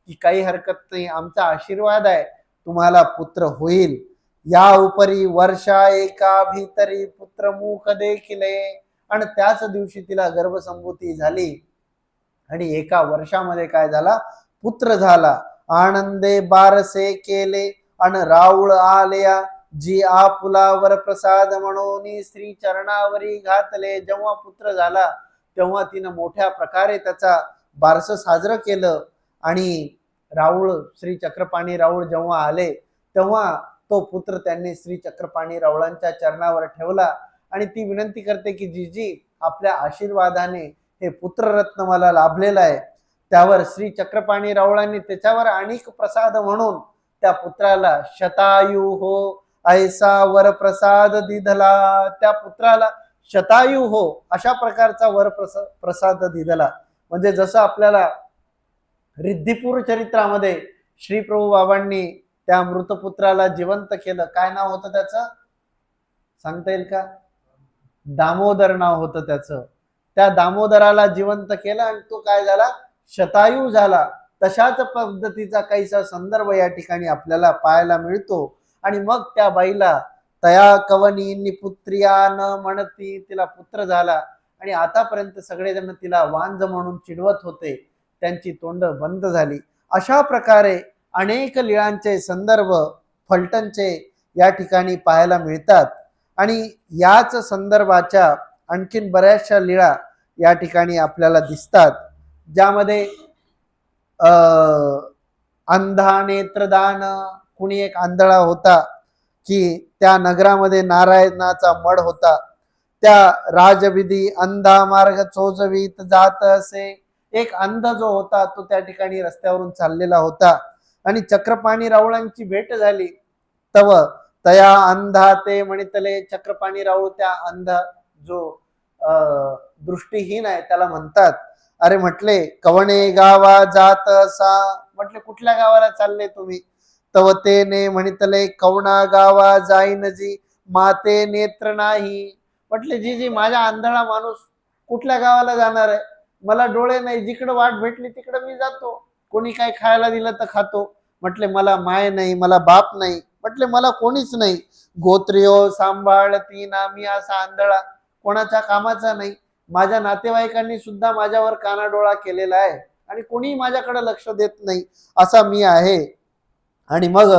की काही हरकत नाही, आमचा आशीर्वाद आहे, तुम्हाला पुत्र होईल. या उपरी वर्षा एका भीतरी पुत्र मुख देखिले. आणि त्याच दिवशी तिला गर्भसंभूती झाली, आणि एका वर्षामध्ये काय झाला, पुत्र झाला. आनंदे बारसे केले आणि राऊळ आलया, जी आपुलावर प्रसाद म्हणून श्री चरणावरी घातले. जेव्हा पुत्र झाला तेव्हा तिनं मोठ्या प्रकारे त्याचा बारसं साजरं केलं. आणि राऊळ श्री चक्रपाणी राऊळ जेव्हा आले तेव्हा तो पुत्र त्यांनी श्री चक्रपाणी राऊळांच्या चरणावर ठेवला, आणि ती विनंती करते की जीजी आपल्या आशीर्वादाने हे पुत्ररत्न मला लाभलेलं आहे. त्यावर श्री चक्रपाणी राऊळांनी त्याच्यावर अनेक प्रसाद म्हणून त्या पुत्राला शतायू हो ऐसा वर प्रसाद दिधला. त्या पुत्राला शतायू हो अशा प्रकारचा वर प्रसाद दिधला. म्हणजे जसं आपल्याला रिद्धिपूर चरित्रामध्ये श्री प्रभू बाबांनी त्या मृतपुत्राला जिवंत केलं, काय नाव होतं त्याचं सांगता येईल का? दामोदर नाव होतं त्याचं. त्या दामोदराला जिवंत केलं आणि तो काय झाला, शतायू झाला. तशाच पद्धतीचा काहीसा संदर्भ या ठिकाणी आपल्याला पाहायला मिळतो. आणि मग त्या बाईला तया कवनी निपुत्रिया न म्हणती, तिला पुत्र झाला, आणि आतापर्यंत सगळेजण तिला वांज म्हणून चिडवत होते, त्यांची तोंड बंद झाली. अशा प्रकारे अनेक लीळांचे संदर्भ फलटणचे या ठिकाणी पाहायला मिळतात. आणि याच संदर्भाच्या आणखीन बऱ्याचशा लीळा या ठिकाणी आपल्याला दिसतात, ज्यामध्ये अंधा नेत्रदान. कुणी एक आंधळा होता की त्या नगरामध्ये नारायणाचा मठ होता, त्या राजविधी अंधा मार्ग चोजवीत जात असे. एक अंध जो होता तो त्या ठिकाणी रस्त्यावरून चाललेला होता, आणि चक्रपाणी राऊळांची भेट झाली. तव तया अंधा ते म्हणितले. चक्रपाणी राऊळ त्या अंधा जो दृष्टीहीन आहे त्याला म्हणतात, अरे म्हटले कवणे गावा जात असा. म्हटले कुठल्या गावाला चालले तुम्ही? तव ते ने म्हणितले कवणा गावा जाईन जी माते नेत्र नाही. म्हटले जी जी माझ्या आंधळा माणूस कुठल्या गावाला जाणार आहे, मला डोळे नाही, जिकडे वाट भेटली तिकडे मी जातो. कोणी काय खायला दिलं तर खातो. म्हटले मला माय नाही, मला बाप नाही, म्हटले मला कोणीच नाही. गोत्रियो सांभाळती नामी असा आंधळा, कोणाच्या कामाचा नाही. माझ्या नातेवाईकांनी सुद्धा माझ्यावर कानाडोळा केलेला आहे आणि कोणी माझ्याकडे लक्ष देत नाही, असा मी आहे. आणि मग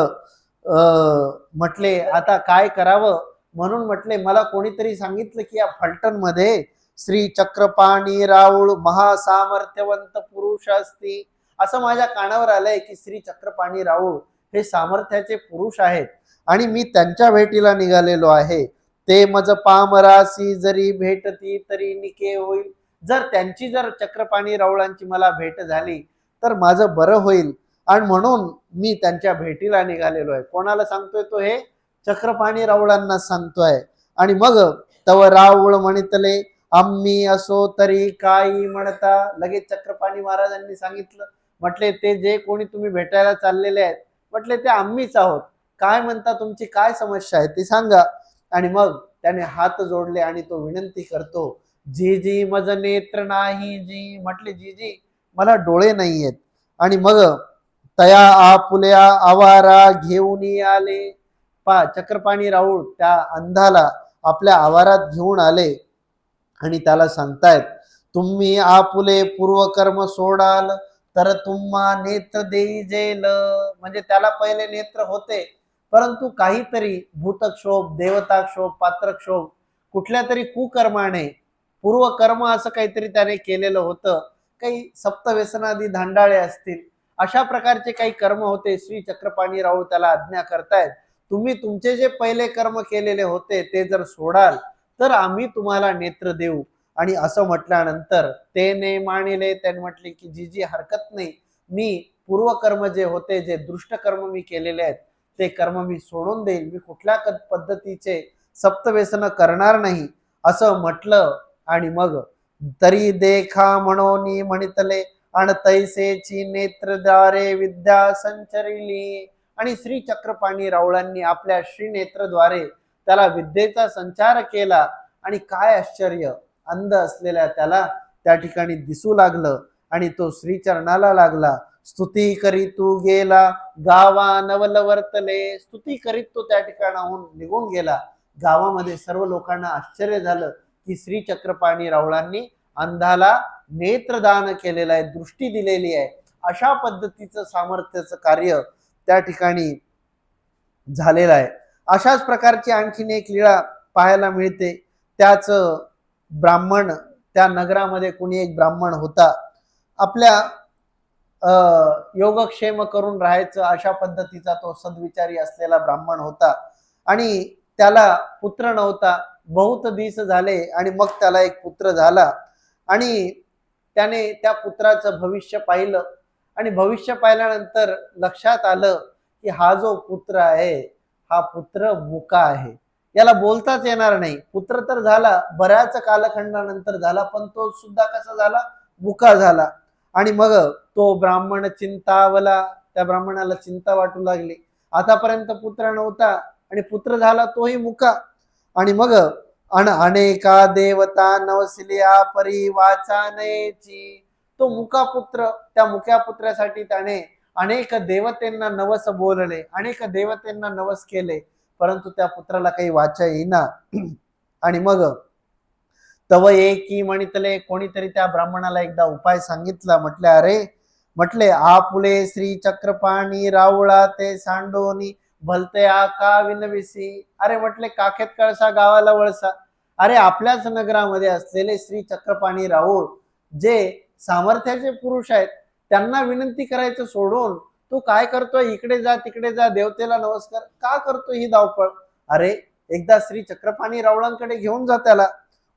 म्हटले आता काय करावं, म्हणून म्हटले मला कोणीतरी सांगितलं की या फलटणमध्ये श्री चक्रपाणी राऊळ महासामर्थ्यवंत पुरुष असती. असं माझ्या कानावर आलंय की श्री चक्रपाणी राऊळ हे सामर्थ्याचे पुरुष आहेत आणि मी त्यांच्या भेटीला निघालेलो आहे. ते मज पामरासी जरी भेटती तरी निके होईल. जर त्यांची जर चक्रपाणी राऊळांची मला भेट झाली तर माझं बरं होईल आणि म्हणून मी त्यांच्या भेटीला निघालेलो आहे. कोणाला सांगतोय तो? हे चक्रपाणी राऊळांना सांगतोय. आणि मग तव राऊळ म्हणितले आम्ही असो तरी काही म्हणता. लगेच चक्रपाणी महाराजांनी सांगितलं, म्हटले ते जे कोणी तुम्ही भेटायला चाललेले आहेत, म्हटले ते आम्हीच आहोत. काय म्हणता, तुमची काय समस्या आहे ती सांगा. आणि मग त्याने हात जोडले आणि तो विनंती करतो, जी जी मज नेत्र नाही जी. म्हटले जी जी मला डोळे नाही आहेत. आणि मग तया आपुल्या आवारा घेऊन आले. चक्रपाणी राऊळ त्या अंधाला आपल्या आवारात घेऊन आले आणि त्याला सांगतायत, तुम्ही आपुले पूर्वकर्म सोडाल तर तुम्हा नेत्र देई जेल. म्हणजे त्याला पहिले नेत्र होते, परंतु काहीतरी भूतक्षोभ, देवताक्षोभ, पात्रक्षोभ, कुठल्या तरी कुकर्माने, पूर्वकर्म असं काहीतरी त्याने केलेलं होतं. काही सप्तव्यसनादी धांडाळे असतील, अशा प्रकारचे काही कर्म होते. श्री चक्रपाणी राऊळ त्याला आज्ञा करतायत, तुम्ही तुमचे जे पहिले कर्म केलेले होते ते जर सोडाल तर आम्ही तुम्हाला नेत्र देऊ. आणि असं म्हटल्यानंतर ते मानिले. त्याने म्हटले की जी जी हरकत नाही, मी पूर्वकर्म जे होते, जे दृष्ट कर्म मी केलेले आहेत ते कर्म मी सोडून देईल, मी कुठल्या पद्धतीचे सप्तव्यसन करणार नाही, असं म्हटलं. आणि मग तरी देखा म्हणून म्हणितले आणि तैसेची नेत्रद्वारे विद्या संचरिली. आणि श्री चक्रपाणी राऊळांनी आपल्या श्रीनेत्रद्वारे त्याला विद्येचा संचार केला. आणि काय आश्चर्य, अंध असलेल्या त्याला त्या ठिकाणी दिसू लागलं आणि तो श्रीचरणाला लागला. स्तुती करीत तू गेला गावा नवलवर्तले. स्तुती करीत तो त्या ठिकाणाहून निघून गेला. गावामध्ये सर्व लोकांना आश्चर्य झालं की श्री चक्रपाणी राऊळांनी अंधाला नेत्रदान केलेलं आहे, दृष्टी दिलेली आहे. अशा पद्धतीचं सामर्थ्याचं कार्य त्या ठिकाणी झालेलं आहे. अशाच प्रकारची आणखीन एक लीळा पाहायला मिळते. त्याच ब्राह्मण, त्या नगरामध्ये कुणी एक ब्राह्मण होता, आपल्या योगक्षेम करून राहायचं अशा पद्धतीचा तो सद्विचारी असलेला ब्राह्मण होता. आणि त्याला पुत्र नव्हता. बहुत दिवस झाले आणि मग त्याला एक पुत्र झाला. आणि त्याने त्या पुत्राचं भविष्य पाहिलं आणि भविष्य पाहिल्यानंतर लक्षात आलं की हा जो पुत्र आहे हा पुत्र मुका आहे, याला बोलताच येणार नाही. पुत्र तर झाला, बऱ्याच कालखंडानंतर झाला, पण तो सुद्धा कसा झाला? मुका झाला. आणि मग तो ब्राह्मण चिंतावला. त्या ब्राह्मणाला चिंता वाटू लागली. आतापर्यंत पुत्र नव्हता आणि पुत्र झाला तोही मुका. आणि मग अनेका देवता नवसिलिया परी वाचानेची. तो मुका पुत्र, त्या मुक्या पुत्रासाठी त्याने अनेक देवतेंना नवस बोलले, अनेक देवतेंना नवस केले, परंतु त्या पुत्राला काही वाचा येईना. आणि मग तव एकी म्हणितले, कोणीतरी त्या ब्राह्मणाला एकदा उपाय सांगितला. म्हटले अरे, म्हटले आपुले श्री चक्रपाणी राऊळा ते सांडोनी भलते आका विनविसी. अरे म्हटले काखेत कळसा गावाला वळसा. अरे आपल्याच नगरामध्ये असलेले श्री चक्रपाणी राऊळ जे सामर्थ्याचे पुरुष आहेत, त्यांना विनंती करायचं सोडून तू काय करतोय? इकडे जा तिकडे जा, देवतेला नमस्कार का करतो ही धावपळ? अरे एकदा श्री चक्रपाणी राऊळांकडे घेऊन जा त्याला,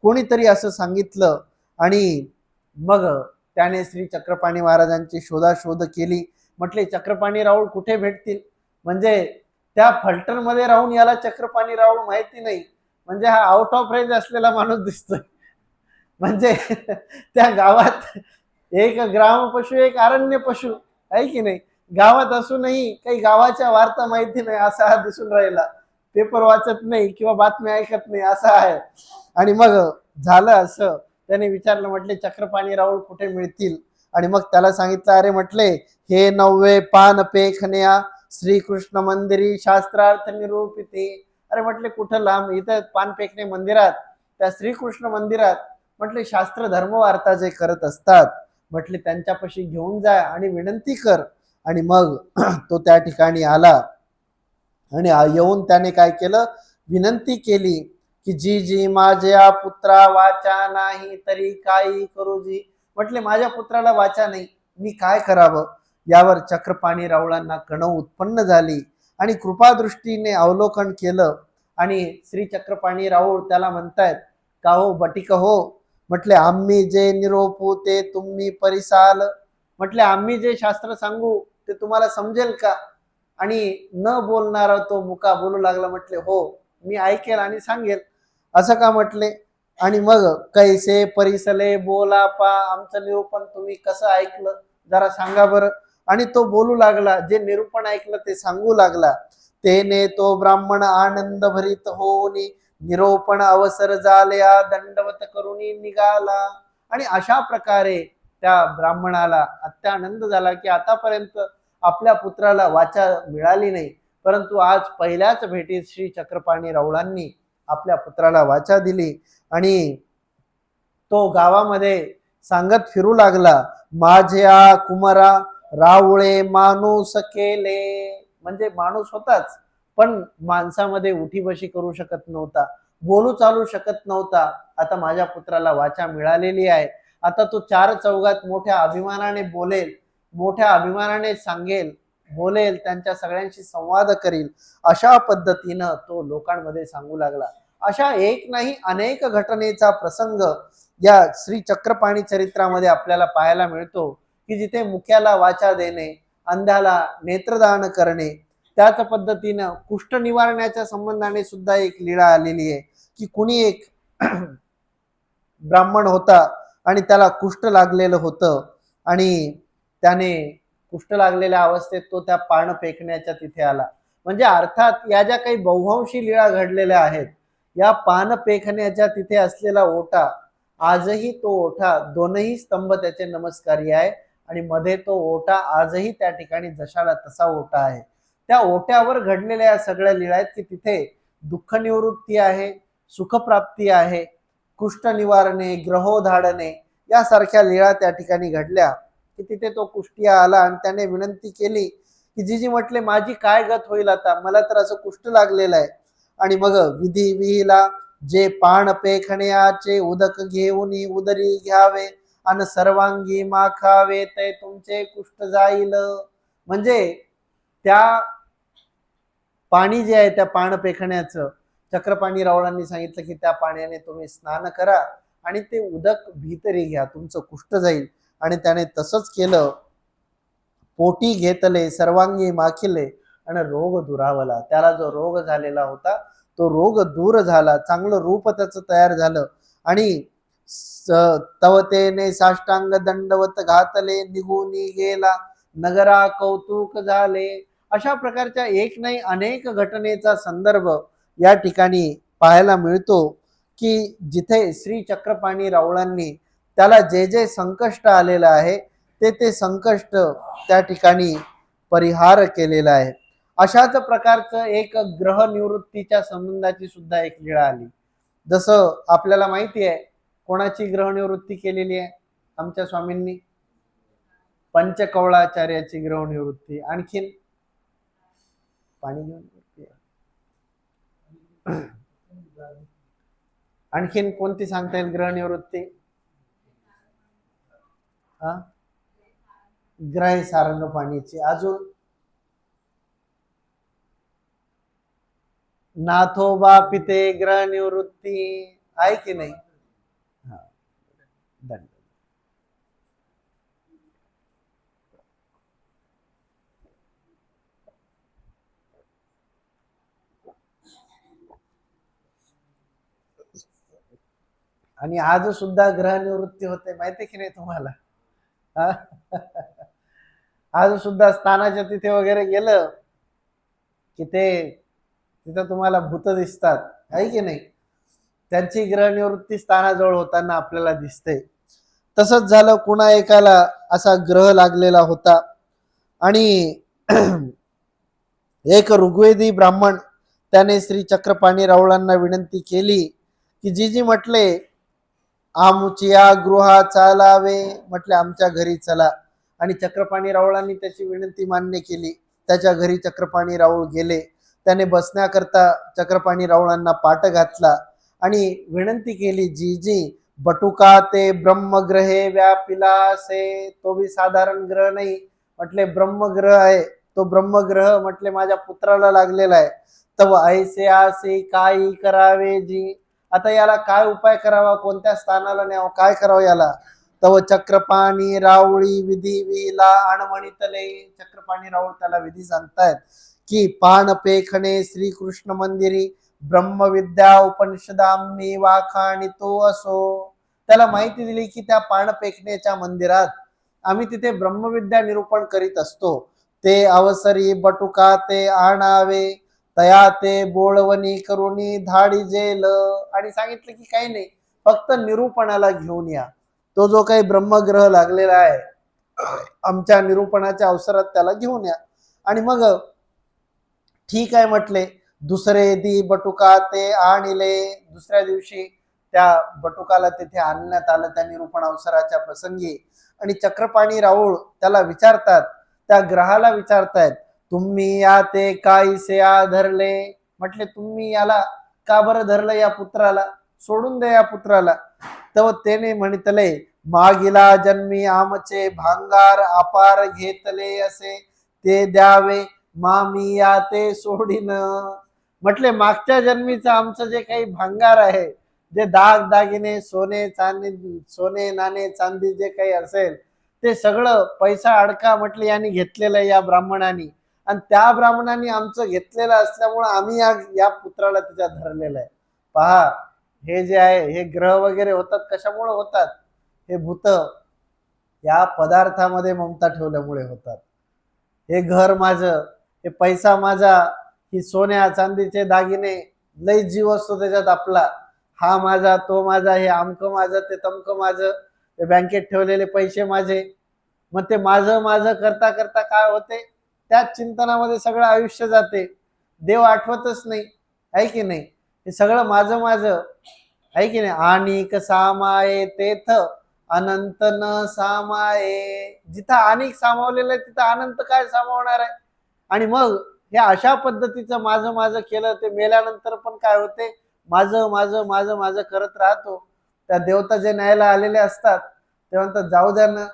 कोणीतरी असं सांगितलं. आणि मग त्याने श्री चक्रपाणी महाराजांची शोधाशोध केली. म्हटले चक्रपाणी राऊळ कुठे भेटतील? म्हणजे त्या फलटण मध्ये राहून याला चक्रपाणी राऊळ माहिती नाही, म्हणजे हा आउट ऑफ रेंज असलेला माणूस दिसतोय. म्हणजे त्या गावात एक ग्राम पशु एक अरण्य पशु आहे की नाही, गावात असूनही काही गावाच्या वार्ता माहिती नाही असा हा दिसून राहिला. पेपर वाचत नाही किंवा बातम्या ऐकत नाही असा आहे. आणि मग झालं असं, त्याने विचारलं, म्हटले चक्रपाणी राऊळ कुठे मिळतील? आणि मग त्याला सांगितलं, अरे म्हटले, हे नववे पान पेखण्या श्रीकृष्ण मंदिरी शास्त्रार्थ निरूपिते. अरे म्हटले, कुठं लांब, इथं पान पेखणे मंदिरात, त्या श्रीकृष्ण मंदिरात म्हटले शास्त्र धर्म वार्ता जे करत असतात, म्हटले त्यांच्यापाशी घेऊन जा आणि विनंती कर. आणि मग तो त्या ठिकाणी आला आणि येऊन त्याने काय केलं, विनंती केली की जी जी माझ्या पुत्रा वाचा नाही तरी काही करू जी. म्हटले माझ्या पुत्राला वाचा नाही, मी काय करावं. यावर चक्रपाणी राऊळांना कणव उत्पन्न झाली आणि कृपादृष्टीने अवलोकन केलं. आणि श्री चक्रपाणी राऊळ त्याला म्हणतायत, का हो बटिक हो, म्हटले आम्ही जे निरोपू ते तुम्ही परिसाल. म्हटले आम्ही जे शास्त्र सांगू ते तुम्हाला समजेल का. आणि न बोलणारा तो मुका बोलू लागला, म्हटले हो मी ऐकेल आणि सांगेल. असं का म्हटले. आणि मग कैसे परिसले बोला पा, आमचं निरूपण तुम्ही कसं ऐकलं जरा सांगा बरं. आणि तो बोलू लागला, जे निरूपण ऐकलं ते सांगू लागला. तेने तो ब्राह्मण आनंद भरित होऊनी निरोपण अवसर झाल्या दंडवत करुणी निघाला. आणि अशा प्रकारे त्या ब्राह्मणाला अत्यानंद झाला की आतापर्यंत आपल्या पुत्राला वाचा मिळाली नाही, परंतु आज पहिल्याच भेटीत श्री चक्रपाणी राऊळांनी आपल्या पुत्राला वाचा दिली. आणि तो गावामध्ये सांगत फिरू लागला, माझ्या कुमारा रावळे माणूस केले. म्हणजे माणूस होताच, पण माणसामध्ये उठी बशी करू शकत नव्हता, बोलू चालू शकत नव्हता. आता माझ्या पुत्राला वाचा मिळालेली आहे, आता तो चार चौघात मोठ्या अभिमानाने बोलेल, मोठ्या अभिमानाने सांगेल, बोलेल, त्यांच्या सगळ्यांशी संवाद करील. अशा पद्धतीनं तो लोकांमध्ये सांगू लागला. अशा एक नाही अनेक घटनेचा प्रसंग या श्री चक्रपाणी चरित्रामध्ये आपल्याला पाहायला मिळतो, की जिथे मुक्याला वाचा देणे, अंधाला नेत्रदान करणे, त्याच पद्धतीनं कुष्ठ निवारण्याच्या संबंधाने सुद्धा एक लीळा आलेली आहे, की कुणी एक ब्राह्मण होता आणि त्याला कुष्ठ लागलेलं होतं. आणि त्याने कुष्ठ लागलेल्या अवस्थेत तो त्या पान फेकण्याच्या तिथे आला. म्हणजे अर्थात या ज्या काही बहुवंशी लीळा घडलेल्या आहेत, या पान पेखण्याच्या तिथे असलेला ओटा, आजही तो ओठा दोनही स्तंभ त्याचे नमस्कारी आहे. आणि मध्ये तो ओटा आजही त्या ठिकाणी जशाला तसा ओटा आहे. त्या ओट्यावर घडलेल्या या सगळ्या लीळा आहेत, की तिथे दुःख निवृत्ती आहे, सुखप्राप्ती आहे, कुष्ठ निवारणे, ग्रहोधाडणे यासारख्या लीळा त्या ठिकाणी घडल्या. की तिथे तो कुष्टिया आला आणि त्याने विनंती केली की जीजी म्हटले माझी काय गत होईल आता, मला तर असं कुष्ठ लागलेलं आहे. आणि मग विधी विहिला, जे पान पेखण्याचे उदक घेऊन उदरी घ्यावे आणि सर्वांगी माखावे ते तुमचे कुष्ठ जाईल. म्हणजे त्या पाणी जे आहे त्या पान पेखण्याचं चक्रपाणी रावळांनी सांगितलं की त्या पाण्याने तुम्ही स्नान करा आणि ते उदक भीतरी घ्या, तुमचं कुष्ठ जाईल. आणि त्याने तसंच केलं. पोटी घेतले सर्वांगी माखिले आणि रोग दुरावला. त्याला जो रोग झालेला होता तो रोग दूर झाला, चांगलं रूप त्याचं तयार झालं. आणि तवतेने साष्टांग दंडवत घातले निघूनी गेला नगरा कौतुक झाले. अशा प्रकारच्या एक नाही अनेक घटनेचा संदर्भ या ठिकाणी पाहायला मिळतो, की जिथे श्री चक्रपाणी राऊळांनी त्याला जे जे संकष्ट आलेलं आहे ते संकष्ट त्या ठिकाणी परिहार केलेला आहे. अशाच प्रकारचं एक ग्रह निवृत्तीच्या संबंधाची सुद्धा एक लीळा आली. जसं आपल्याला माहिती आहे, कोणाची ग्रह निवृत्ती केलेली आहे आमच्या स्वामींनी, पंचकवळाचार्याची ग्रह निवृत्ती. आणखीन पाणी घेऊन आणखीन कोणती सांगता येईल ग्रह निवृत्ती. ग्रह सारंग पाणीची. अजून नाथोबा पिते ग्रह निवृत्ती आहे की नाही. दंड. आणि आज सुद्धा ग्रह निवृत्ती होते, माहिती की नाही तुम्हाला. आज सुद्धा स्थानाच्या तिथे वगैरे गेलं की ते तिथं तुम्हाला भूत दिसतात, आहे की नाही. त्यांची ग्रह निवृत्ती स्थानाजवळ होताना आपल्याला दिसते. तसंच झालं, कुणा एकाला असा ग्रह लागलेला होता आणि एक ऋग्वेदी ब्राह्मण त्याने श्री चक्रपाणी राऊळांना विनंती केली की जी म्हटले आमच्या गृहा चालावे, म्हटले आमच्या घरी चला. आणि चक्रपाणी राऊळांनी त्याची विनंती मान्य केली. त्याच्या घरी चक्रपाणी राऊळ गेले. त्याने बसण्याकरता चक्रपाणी राऊळांना पाट घातला आणि विनंती केली, जी बटुका ते ब्रह्मग्रहे व्यापिलासे. तो भी साधारण ग्रह नाही, म्हटले ब्रह्मग्रह आहे. तो ब्रह्मग्रह म्हटले माझ्या पुत्राला लागलेला आहे. तव ऐसे आसे काही करावे जी. आता याला काय उपाय करावा, कोणत्या स्थानाला न्यावं, काय करावं याला. तव चक्रपाणी राऊळी विधी विला आणमणितले. चक्रपाणी राऊळ त्याला विधी सांगतायत की पान पेखणे श्रीकृष्ण मंदिरी ब्रह्मविद्या उपनिषदाम्मी वाखाणी तो असो. त्याला माहिती दिली की त्या पान पेखण्याच्या मंदिरात आम्ही तिथे ब्रह्मविद्या निरूपण करीत असतो. ते अवसरी बटुका ते आणावे तया ते बोळवणी करुणी धाडी जेल. आणि सांगितलं की काही नाही, फक्त निरूपणाला घेऊन या. तो जो काही ब्रह्मग्रह लागलेला आहे आमच्या निरूपणाच्या अवसरात त्याला घेऊन या. आणि मग ठीक आहे म्हटले. दुसरे दी बटुका ते आणले. दुसऱ्या दिवशी त्या बटुकाला तिथे आणण्यात आलं त्या निरूपण अवसराच्या प्रसंगी. आणि चक्रपाणी राऊळ त्याला विचारतात, त्या ग्रहाला विचारतायत, तुम्ही या ते काहीसे धरले. म्हटले तुम्ही याला का बरं धरलं, या पुत्राला सोडून दे या पुत्राला. तर त्याने म्हणतले मागिला जन्मी आमचे भांगार अपार घेतले असे ते द्यावे मामी या ते सोडीन. म्हटले मागच्या जन्मीचं आमचं जे काही भांगार आहे, जे दाग दागिने सोने चांदी सोने नाणे चांदी जे काही असेल ते सगळं पैसा अडका म्हटले यांनी घेतलेलं आहे या ब्राह्मणांनी. आणि त्या ब्राह्मणांनी आमचं घेतलेलं असल्यामुळं आम्ही या पुत्राला तिच्या धरलेलं आहे. पहा, हे जे आहे हे ग्रह वगैरे होतात कशामुळे होतात, हे भूत या पदार्थामध्ये ममता ठेवल्यामुळे होतात. हे घर माझं, हे पैसा माझा, ही सोन्या चांदीचे दागिने, लय जीव असतो त्याच्यात आपला, हा माझा तो माझा, हे आमकं माझं ते तमकं माझं, ते बँकेत ठेवलेले पैसे माझे. मग ते माझं माझं करता करता काय होते, त्याच चिंतनामध्ये सगळं आयुष्य जाते. देव आठवतच नाही, आहे की नाही. हे सगळं माझं माझं आहे की नाही. आणिक सामाये तेथ अनंत न सामाये. जिथं अनेक सामावलेलं आहे तिथं अनंत काय सामावणार आहे. आणि मग हे अशा पद्धतीचं माझं माझं केलं, ते मेल्यानंतर पण काय होते, माझं माझं माझं माझं करत राहतो. त्या देवता जे न्यायला आलेले असतात ते म्हणतात जाऊ द्या ना,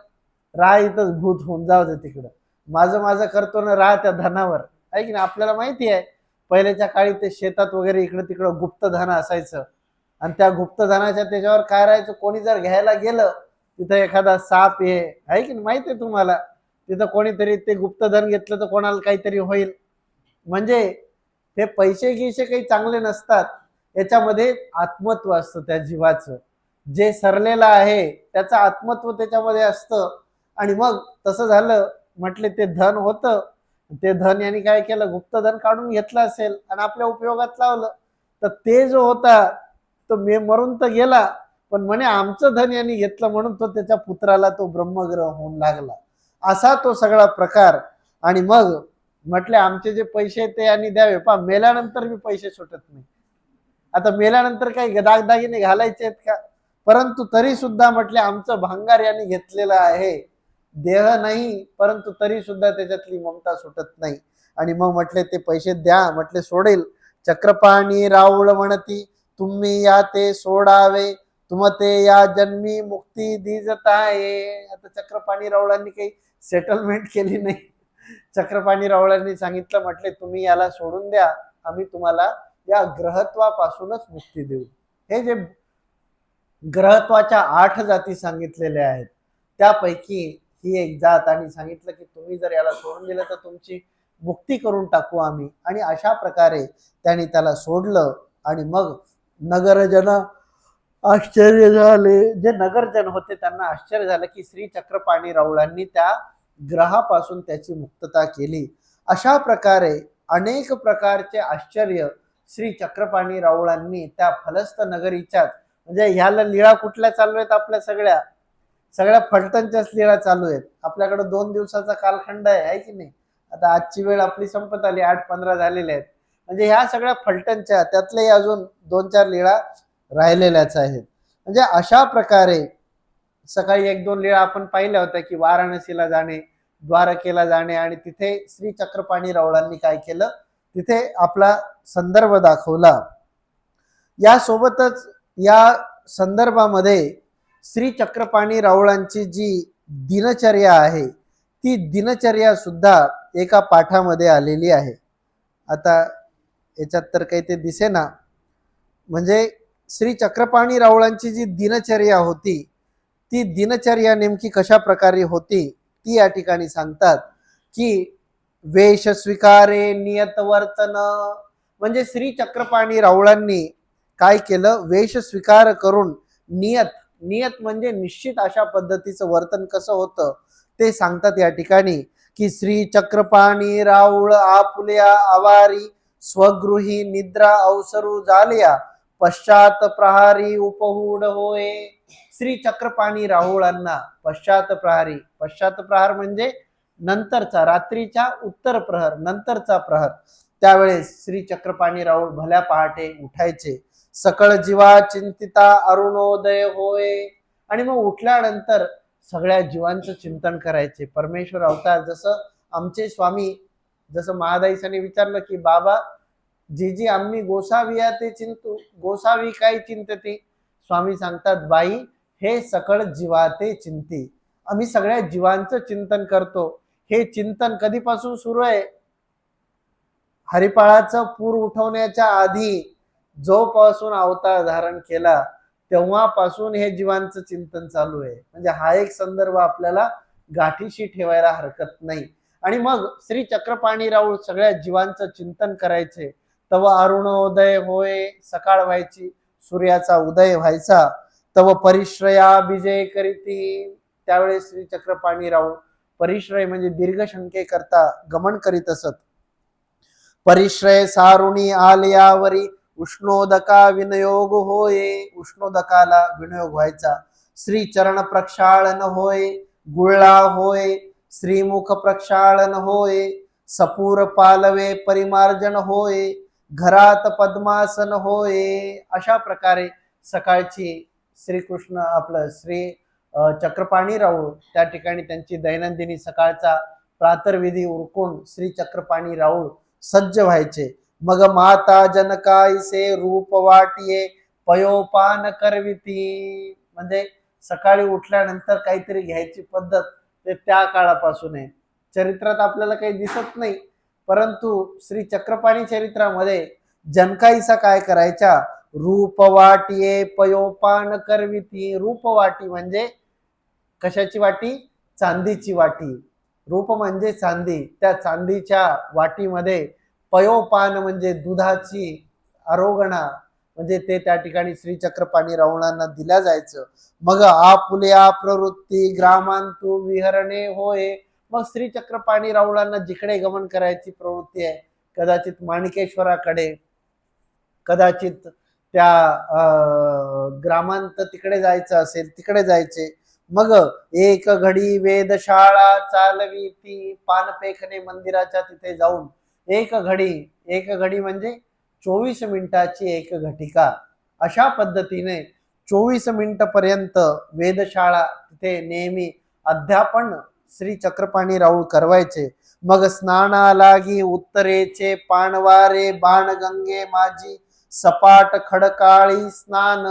राह इथंच भूत होऊन जाऊ दे तिकडं, माझं माझं करतो ना, राह त्या धनावर, आहे की नाही. आपल्याला माहिती आहे पहिल्याच्या काळी ते शेतात वगैरे इकडं तिकडं गुप्तधन असायचं. आणि त्या गुप्तधनाच्या त्याच्यावर काय राहायचं, कोणी जर घ्यायला गेलं तिथं एखादा साप हे आहे की नाही, माहिती आहे तुम्हाला. तिथं कोणीतरी ते गुप्तधन घेतलं तर कोणाला काहीतरी होईल. म्हणजे ते पैसे गिसे काही चांगले नसतात, याच्यामध्ये आत्मत्व असतं त्या जीवाचं. जे सरलेलं आहे त्याचं आत्मत्व त्याच्यामध्ये असतं. आणि मग तसं झालं म्हटले, ते धन होतं, ते धन यांनी काय केलं, गुप्तधन काढून घेतलं असेल आणि आपल्या उपयोगात लावलं. तर ते जो होता तो मरून तर गेला, पण म्हणे आमचं धन यांनी घेतलं म्हणून तो त्याच्या पुत्राला तो ब्रह्मग्रह होऊन लागला. असा तो सगळा प्रकार. आणि मग म्हटले आमचे जे पैसे ते यांनी द्यावे. पहा, मेल्यानंतर मी पैसे सुटत नाही. आता मेल्यानंतर काही दागदागिने घालायचे आहेत का, परंतु तरी सुद्धा म्हटले आमचं भांगार यांनी घेतलेलं आहे. देह नाही परंतु तरी सुद्धा त्याच्यातली ममता सुटत नाही. आणि मग म्हटले ते पैसे द्या, म्हटले सोडेल. चक्रपाणी राऊळ म्हणती तुम्ही या ते सोडावे तुमते या जन्मी मुक्ती दिजताये. आता चक्रपाणी राऊळांनी काही सेटलमेंट केली नाही. चक्रपाणी राऊळांनी सांगितलं, म्हटले तुम्ही याला सोडून द्या, आम्ही तुम्हाला या ग्रहत्वापासूनच मुक्ती देऊ. हे जे ग्रहत्वाच्या 8 जाती सांगितलेल्या आहेत त्यापैकी ही एक जात. आणि सांगितलं की तुम्ही जर याला सोडून दिलं तर तुमची मुक्ती करून टाकू आम्ही. आणि अशा प्रकारे त्यांनी त्याला सोडलं. आणि मग नगरजन आश्चर्य झाले. जे नगरजन होते त्यांना आश्चर्य झालं की श्री चक्रपाणी राऊळांनी त्या ग्रहापासून त्याची मुक्तता केली. अशा प्रकारे अनेक प्रकारचे आश्चर्य श्री चक्रपाणी राऊळांनी त्या फलस्त नगरीच्या, म्हणजे ह्याला लीळा कुठल्या चालू आहेत आपल्या सगळ्या, सगळ्या फलटणच्याच लीळा चालू आहेत. आपल्याकडे 2 दिवसाचा कालखंड आहे की नाही. आता आजची वेळ आपली संपत आली, 8:15 झालेले आहेत. म्हणजे ह्या सगळ्या फलटणच्या त्यातल्याही अजून 2-4 लीळा राहिलेल्याच आहेत. म्हणजे अशा प्रकारे सकाळी 1-2 लीळा आपण पाहिल्या होत्या की वाराणसीला जाणे, द्वारकेला जाणे आणि तिथे श्री चक्रपाणी रावळांनी काय केलं, तिथे आपला संदर्भ दाखवला. यासोबतच या संदर्भामध्ये श्री चक्रपाणी रावळांची जी दिनचर्या आहे ती दिनचर्या सुद्धा एका पाठामध्ये आलेली आहे. आता याच्यात तर काही ते दिसेना. म्हणजे श्री चक्रपाणी रावळांची जी दिनचर्या होती ती दिनचर्या नेमकी कशा प्रकारे होती ती या ठिकाणी सांगतात की वेश स्वीकारे नियत वर्तन. म्हणजे श्री चक्रपाणी रावळांनी काय केलं, वेश स्वीकार करून नियत, नियत म्हणजे निश्चित अशा पद्धतीचं वर्तन कसं होतं ते सांगतात या ठिकाणी की श्री चक्रपाणी राऊळ आपुल्या आवारी स्वगृही निद्रा अवसरू झाल्या पश्चात प्रहारी उपहूड होय. श्री चक्रपाणी राहुळांना पश्चात प्रहारी, पश्चात प्रहार म्हणजे नंतरचा, रात्रीच्या उत्तर प्रहर नंतरचा प्रहर, त्यावेळेस श्री चक्रपाणी राहुळ भल्या पहाटे उठायचे. सकळ जीवा चिंतिता अरुणोदय होय. आणि मग उठल्यानंतर सगळ्या जीवांचं चिंतन करायचे. परमेश्वर अवतार जसं आमचे स्वामी, जसं महादाईसाने विचारलं की बाबा जी जी आम्ही गोसावी ते चिंतू, गोसावी काय चिंतते. स्वामी सांगतात बाई हे सकळ जीवाते चिंती. आम्ही सगळ्या जीवांचं चिंतन करतो. हे चिंतन कधीपासून सुरू आहे, हरिपाळाचं पूर उठवण्याच्या आधी जोपासून अवतार धारण केला तेव्हापासून हे जीवांचं चिंतन चालू आहे. म्हणजे हा एक संदर्भ आपल्याला गाठीशी ठेवायला हरकत नाही. आणि मग श्री चक्रपाणी राऊळ सगळ्या जीवांचं चिंतन करायचे. तव अरुणोदय होय, सकाळ व्हायची, सूर्याचा उदय व्हायचा. तव परिश्रया विजय करीती, त्यावेळेस श्री चक्रपाणी राऊळ परिश्रय म्हणजे दीर्घ शंके करता गमन करीत असत. परिश्रय सारुणी आलयावरी उष्णोदका विनियोग होय, उष्णोदकाला विनियोग व्हायचा. श्री चरण प्रक्षाळन होय, गुळला होय, श्रीमुख प्रक्षाळन होय, सपूर पालवे परिमार्जन होय, घरात पद्मासन होय. अशा प्रकारे सकाळची श्रीकृष्ण आपलं श्री चक्रपाणी राऊळ त्या ठिकाणी त्यांची दैनंदिनी सकाळचा प्रातर्विधी उरकून श्री चक्रपाणी राऊळ सज्ज व्हायचे. मग माता जनकाईसे रूप वाटिये पयोपान करविती. म्हणजे सकाळी उठल्यानंतर काहीतरी घ्यायची पद्धत ते त्या काळापासून आहे. चरित्रात आपल्याला काही दिसत नाही, परंतु श्री चक्रपाणी चरित्रामध्ये जनकाईसा काय करायच्या, रूपवाटिये पयोपान करविती. रूपवाटी म्हणजे कशाची वाटी, चांदीची वाटी. रूप म्हणजे चांदी, त्या चांदीच्या वाटीमध्ये पयोपान म्हणजे दुधाची आरोगणा, म्हणजे ते त्या ठिकाणी श्री चक्रपाणी रावणांना दिल्या जायचं. मग आपुल्या प्रवृत्ती ग्रामांतू विहरणे होय. मग श्री चक्रपाणी रावळांना जिकडे गमन करायची प्रवृत्ती आहे, कदाचित माणिकेश्वराकडे, कदाचित त्या ग्रामांत तिकडे जायचं असेल तिकडे जायचे. मग एक घडी वेदशाळा चालवी ती, पानपेखणे मंदिराच्या तिथे जाऊन एक घडी म्हणजे 24 मिनिटाची एक घटिका, अशा पद्धतीने 24 मिनिट पर्यंत वेदशाळा तिथे नेहमी अध्यापन श्री चक्रपाणी राऊळ करवायचे. मग स्नाना लागी उत्तरेचे पाणवारे बाणगंगे माझी सपाट खडकाळी स्नान.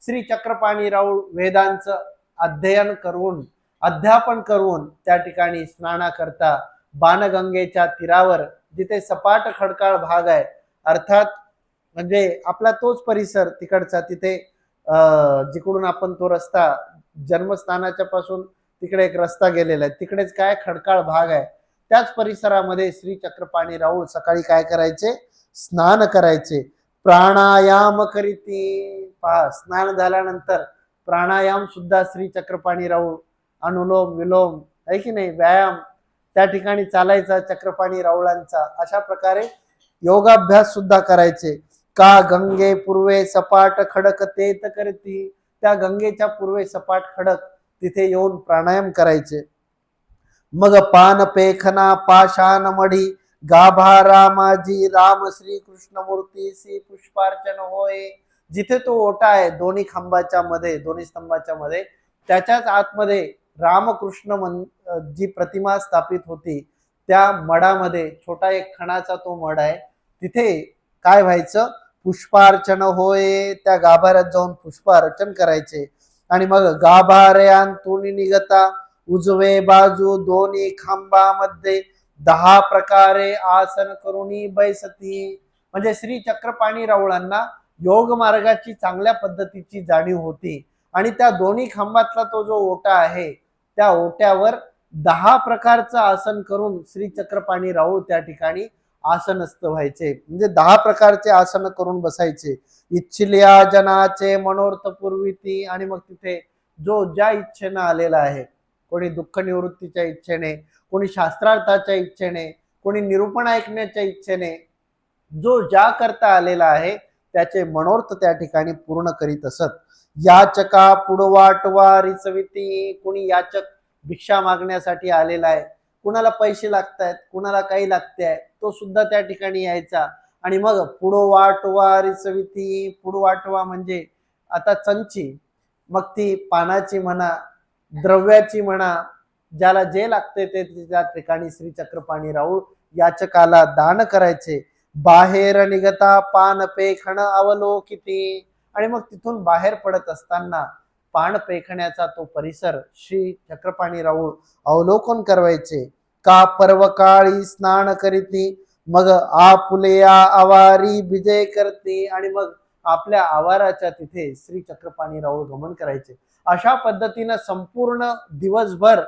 श्री चक्रपाणी राऊळ वेदांचं अध्ययन करून अध्यापन करून त्या ठिकाणी स्नाना करता बाणगंगेच्या तीरावर, जिथे सपाट खडकाळ भाग आहे, अर्थात म्हणजे आपला तोच परिसर तिकडचा, तिथे जिकडून आपण तो रस्ता जन्मस्थानाच्या पासून तिकडे एक रस्ता गेलेला आहे, तिकडेच काय खडकाळ भाग आहे. त्याच परिसरामध्ये श्री चक्रपाणी राऊळ सकाळी काय करायचे, स्नान करायचे. प्राणायाम करीती. पहा, स्नान झाल्यानंतर प्राणायाम सुद्धा श्री चक्रपाणी राऊळ, अनुलोम विलोम आहे की नाही, व्यायाम त्या ठिकाणी चालायचा चक्रपाणी राऊळांचा. अशा प्रकारे योगाभ्यास सुद्धा करायचे. का गंगे पूर्वे सपाट खडक तेत करती. त्या गंगेच्या पूर्वे सपाट खडक तिथे येऊन प्राणायाम करायचे. मग पान पेखना पाषाण मढी गाभा रामाजी राम श्री कृष्ण मूर्ती श्री पुष्पार्चन होय. जिथे तो ओटा आहे दोन्ही खांबाच्या मध्ये, दोन्ही स्तंभाच्या मध्ये, त्याच्याच आतमध्ये रामकृष्ण जी प्रतिमा स्थापित होती त्या मडामध्ये, छोटा एक खणाचा तो मड आहे, तिथे काय व्हायचं, पुष्पार्चन होय. त्या गाभाऱ्यात जाऊन पुष्पार्चन करायचे. आणि मग गाभाऱ्यांतून निघता उजवे बाजू दोन्ही खांबामध्ये 10 प्रकारे आसन करुणी बैसती. म्हणजे श्री चक्रपाणी राऊळांना योग मार्गाची चांगल्या पद्धतीची जाणीव होती आणि त्या दोन्ही खांबातला तो जो ओटा आहे त्या ओट्यावर 10 प्रकारचं आसन करून श्री चक्रपाणी राऊळ त्या ठिकाणी आसनस्थ व्हायचे. म्हणजे 10 प्रकारचे आसन करून बसायचे. इच्छिल्या जनाचे मनोर्थ पूर्वीती. आणि मग तिथे जो ज्या इच्छेनं आलेला आहे, कोणी दुःख निवृत्तीच्या इच्छेने, कोणी शास्त्रार्थाच्या इच्छेने, कोणी निरूपण ऐकण्याच्या इच्छेने, जो ज्या करता आलेला आहे त्याचे मनोर्थ त्या ठिकाणी पूर्ण करीत असत. याचका पुढवाटवा रिचविती. कोणी याचक भिक्षा मागण्यासाठी आलेला आहे, कुणाला पैसे लागतायत, कुणाला काही लागते आहे, तो सुद्धा त्या ठिकाणी यायचा. आणि मग पुढवाटवा रिचविती. पुढवाटवा म्हणजे आता चंची, मग ती पानाची म्हणा, द्रव्याची म्हणा, ज्याला जे लागते ते त्या ठिकाणी श्री चक्रपाणी राऊळ याचकाला दान करायचे. बाहेर निघता पान पेखण अवलोकिती. आणि मग तिथून बाहेर पडत असताना पान पेखण्याचा तो परिसर श्री चक्रपाणी राऊळ अवलोकन करवायचे. का पर्वकाळी स्नान करीती मग आपुलेया आवारी विजय करते. आणि मग आपल्या आवाराच्या तिथे श्री चक्रपाणी राऊळ गमन करायचे. अशा पद्धतीनं संपूर्ण दिवसभर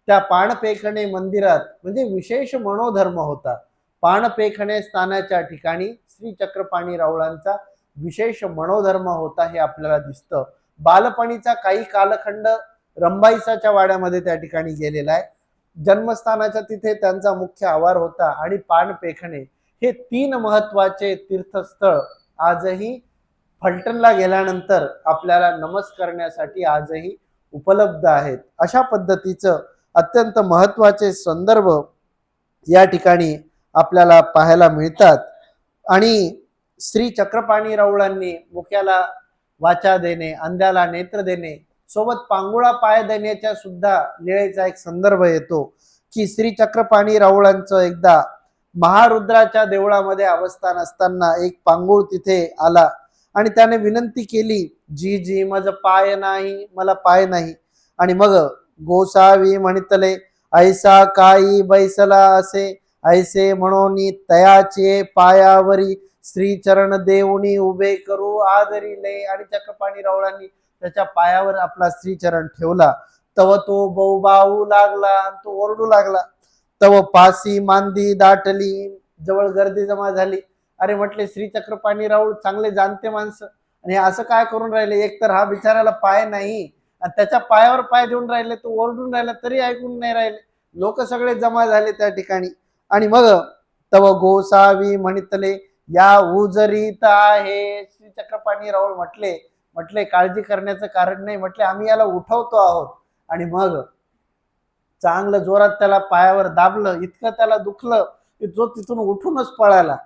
त्या पाणपेखणे मंदिरात, म्हणजे विशेष मनोधर्म होता. पाणपेखणे स्थानाच्या ठिकाणी श्री चक्रपाणी राऊळांचा विशेष मनोधर्म होता हे आपल्याला दिसतं. बालपणीचा काही कालखंड रंबाईसाच्या वाड्यामध्ये त्या ठिकाणी गेलेला आहे. जन्मस्थानाच्या तिथे त्यांचा मुख्य आवार होता. आणि पाणपेखणे हे 3 महत्वाचे तीर्थस्थळ आजही फलटणला गेल्यानंतर आपल्याला नमस्कारण्यासाठी आजही उपलब्ध आहेत. अशा पद्धतीचं अत्यंत महत्वाचे संदर्भ या ठिकाणी आपल्याला पाहायला मिळतात. आणि श्री चक्रपाणी राऊळांनी मुख्याला वाचा देणे, अंध्याला नेत्र देणे, सोबत पांगुळा पाय देण्याच्या सुद्धा लीळेचा एक संदर्भ येतो. की श्री चक्रपाणी राऊळांचं एकदा महारुद्राच्या देवळामध्ये अवस्थान असताना एक पांगुळ तिथे आला आणि त्याने विनंती केली, जी जी मज पाय नाही, मला पाय नाही. आणि मग गोसावी म्हणतले, ऐसा काही बैसला असे, ऐसे म्हणून तयाचे पायावरी श्री चरण देऊनी उभे करू आदरिले. आणि चक्रपाणी राऊळांनी त्याच्या पायावर आपला श्रीचरण ठेवला. तव तो बहुबाहू लागला, तो ओरडू लागला. तव पासी मांदी दाटली, जवळ गर्दी जमा झाली. अरे म्हटले, श्री चक्रपाणी राऊळ चांगले जाणते माणसं, आणि असं काय करून राहिले, एक तर हा बिचाराला पाय नाही आणि त्याच्या पायावर पाय देऊन राहिले, तो ओरडून राहिला तरी ऐकून नाही राहिले. लोक सगळे जमा झाले त्या ठिकाणी. आणि मग तव गोसावी म्हणतले, या उजरीत आहे. श्री चक्रपाणी राऊळ म्हटले काळजी करण्याचं कारण नाही, म्हटले आम्ही याला उठवतो आहोत. आणि मग चांगलं जोरात त्याला पायावर दाबलं, इतकं त्याला दुखलं की जो तिथून उठूनच पळाला.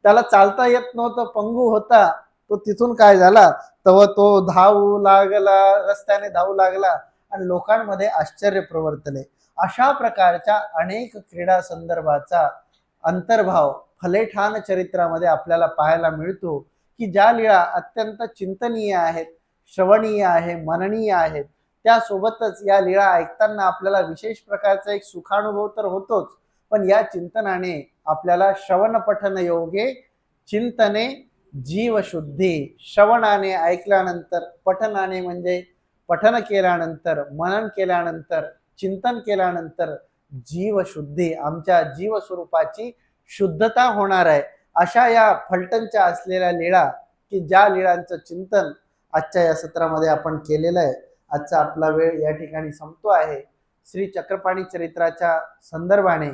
त्याला चालता येत नव्हतं, पंगू होता. तो तिथून काय झाला, तव तो धावू लागला, रस्त्याने धावू लागला आणि लोकांमध्ये आश्चर्य प्रवर्तले. अशा प्रकारच्या अनेक क्रीडा संदर्भाचा अंतर्भाव फलेठान चरित्रामध्ये आपल्याला पाहायला मिळतो. की ज्या लीळा अत्यंत चिंतनीय आहेत, श्रवणीय आहे, मननीय आहेत, त्यासोबतच या लीळा ऐकताना आपल्याला विशेष प्रकारचा एक सुखानुभव तर होतोच, पण या चिंतनाने आपल्याला श्रवण पठन योगे चिंतने जीवशुद्धी. श्रवणाने ऐकल्यानंतर, पठनाने म्हणजे पठन केल्यानंतर, मनन केल्यानंतर, चिंतन केल्यानंतर जीवशुद्धी, आमच्या जीवस्वरूपाची शुद्धता होणार आहे. अशा या फलटणच्या असलेल्या लीळा, की ज्या लीळांचं चिंतन आजच्या या सत्रामध्ये आपण केलेलं आहे. आजचा आपला वेळ या ठिकाणी संपतो आहे. श्री चक्रपाणी चरित्राच्या संदर्भाने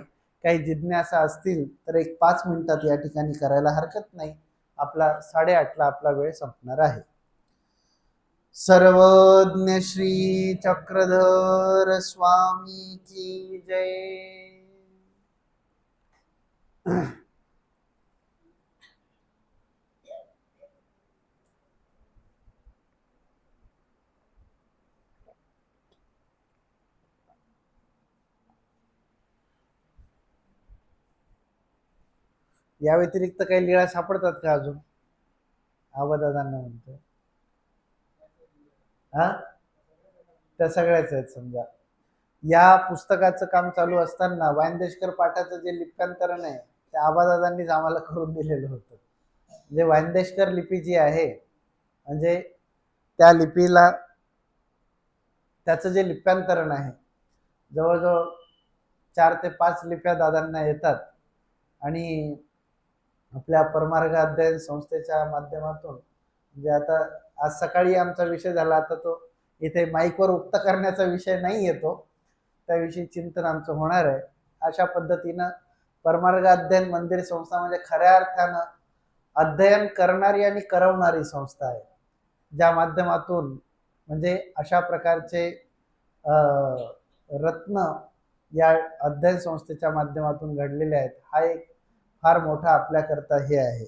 काही जिज्ञासा असतील तर एक 5 मिनिटात या ठिकाणी करायला हरकत नाही. आपला 8:30ला आपला वेळ संपणार आहे. सर्वज्ञ श्री चक्रधर स्वामी की जय. या व्यतिरिक्त काही लीळा सापडतात का अजून? आबादादांना म्हणतो हा, त्या सगळ्याच आहेत. समजा या पुस्तकाचं काम चालू असताना वांदेशकर पाठाचं जे लिप्यांतरण आहे ते आबादादांनीच आम्हाला करून दिलेलं होतं. म्हणजे वांदेशकर लिपी जी आहे, म्हणजे त्या लिपीला त्याचं जे लिप्यांतरण आहे, जवळजवळ 4 ते 5 लिप्या दादांना येतात. आणि आपल्या परमार्ग अध्ययन संस्थेच्या माध्यमातून, म्हणजे आता आज सकाळी आमचा विषय झाला, आता तो इथे माईकवर उक्त करण्याचा विषय नाही येतो, त्याविषयी चिंतन आमचं होणार आहे. अशा पद्धतीनं परमार्ग अध्ययन मंदिर संस्था म्हणजे खऱ्या अर्थानं अध्ययन करणारी आणि करवणारी संस्था आहे, ज्या माध्यमातून म्हणजे अशा प्रकारचे रत्न या अध्ययन संस्थेच्या माध्यमातून घडलेले आहेत. हा एक फार मोठा आपल्याकरता हे आहे.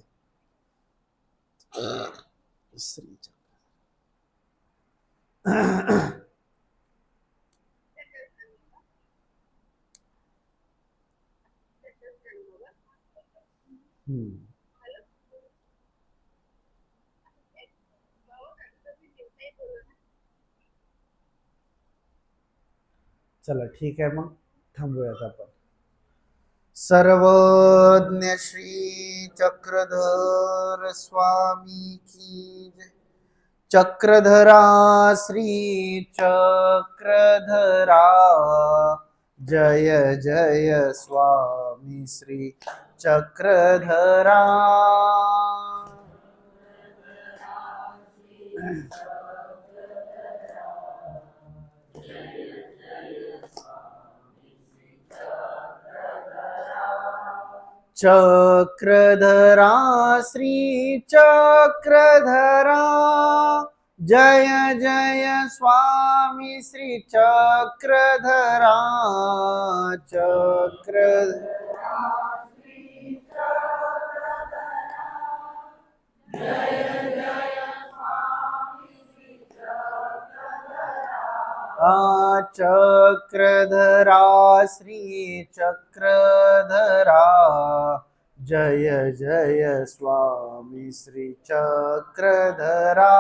चला ठीक आहे, मग थांबूयात आपण. सर्वज्ञ श्री चक्रधर स्वामी की जय. चक्रधरा श्री चक्रधरा, जय जय स्वामी श्री चक्रधरा. चक्रधरा श्री चक्रधरा, जय जय स्वामी श्री चक्रधरा. चक्रधरा श्री चक्रधरा, जय जय स्वामी श्री चक्रधरा. चक्रधरा श्री चक्रधरा, जय जय स्वामी श्री चक्रधरा.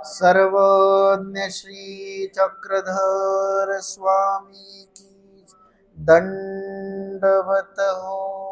सर्वज्ञ श्री चक्रधर स्वामी की दंडवत हो.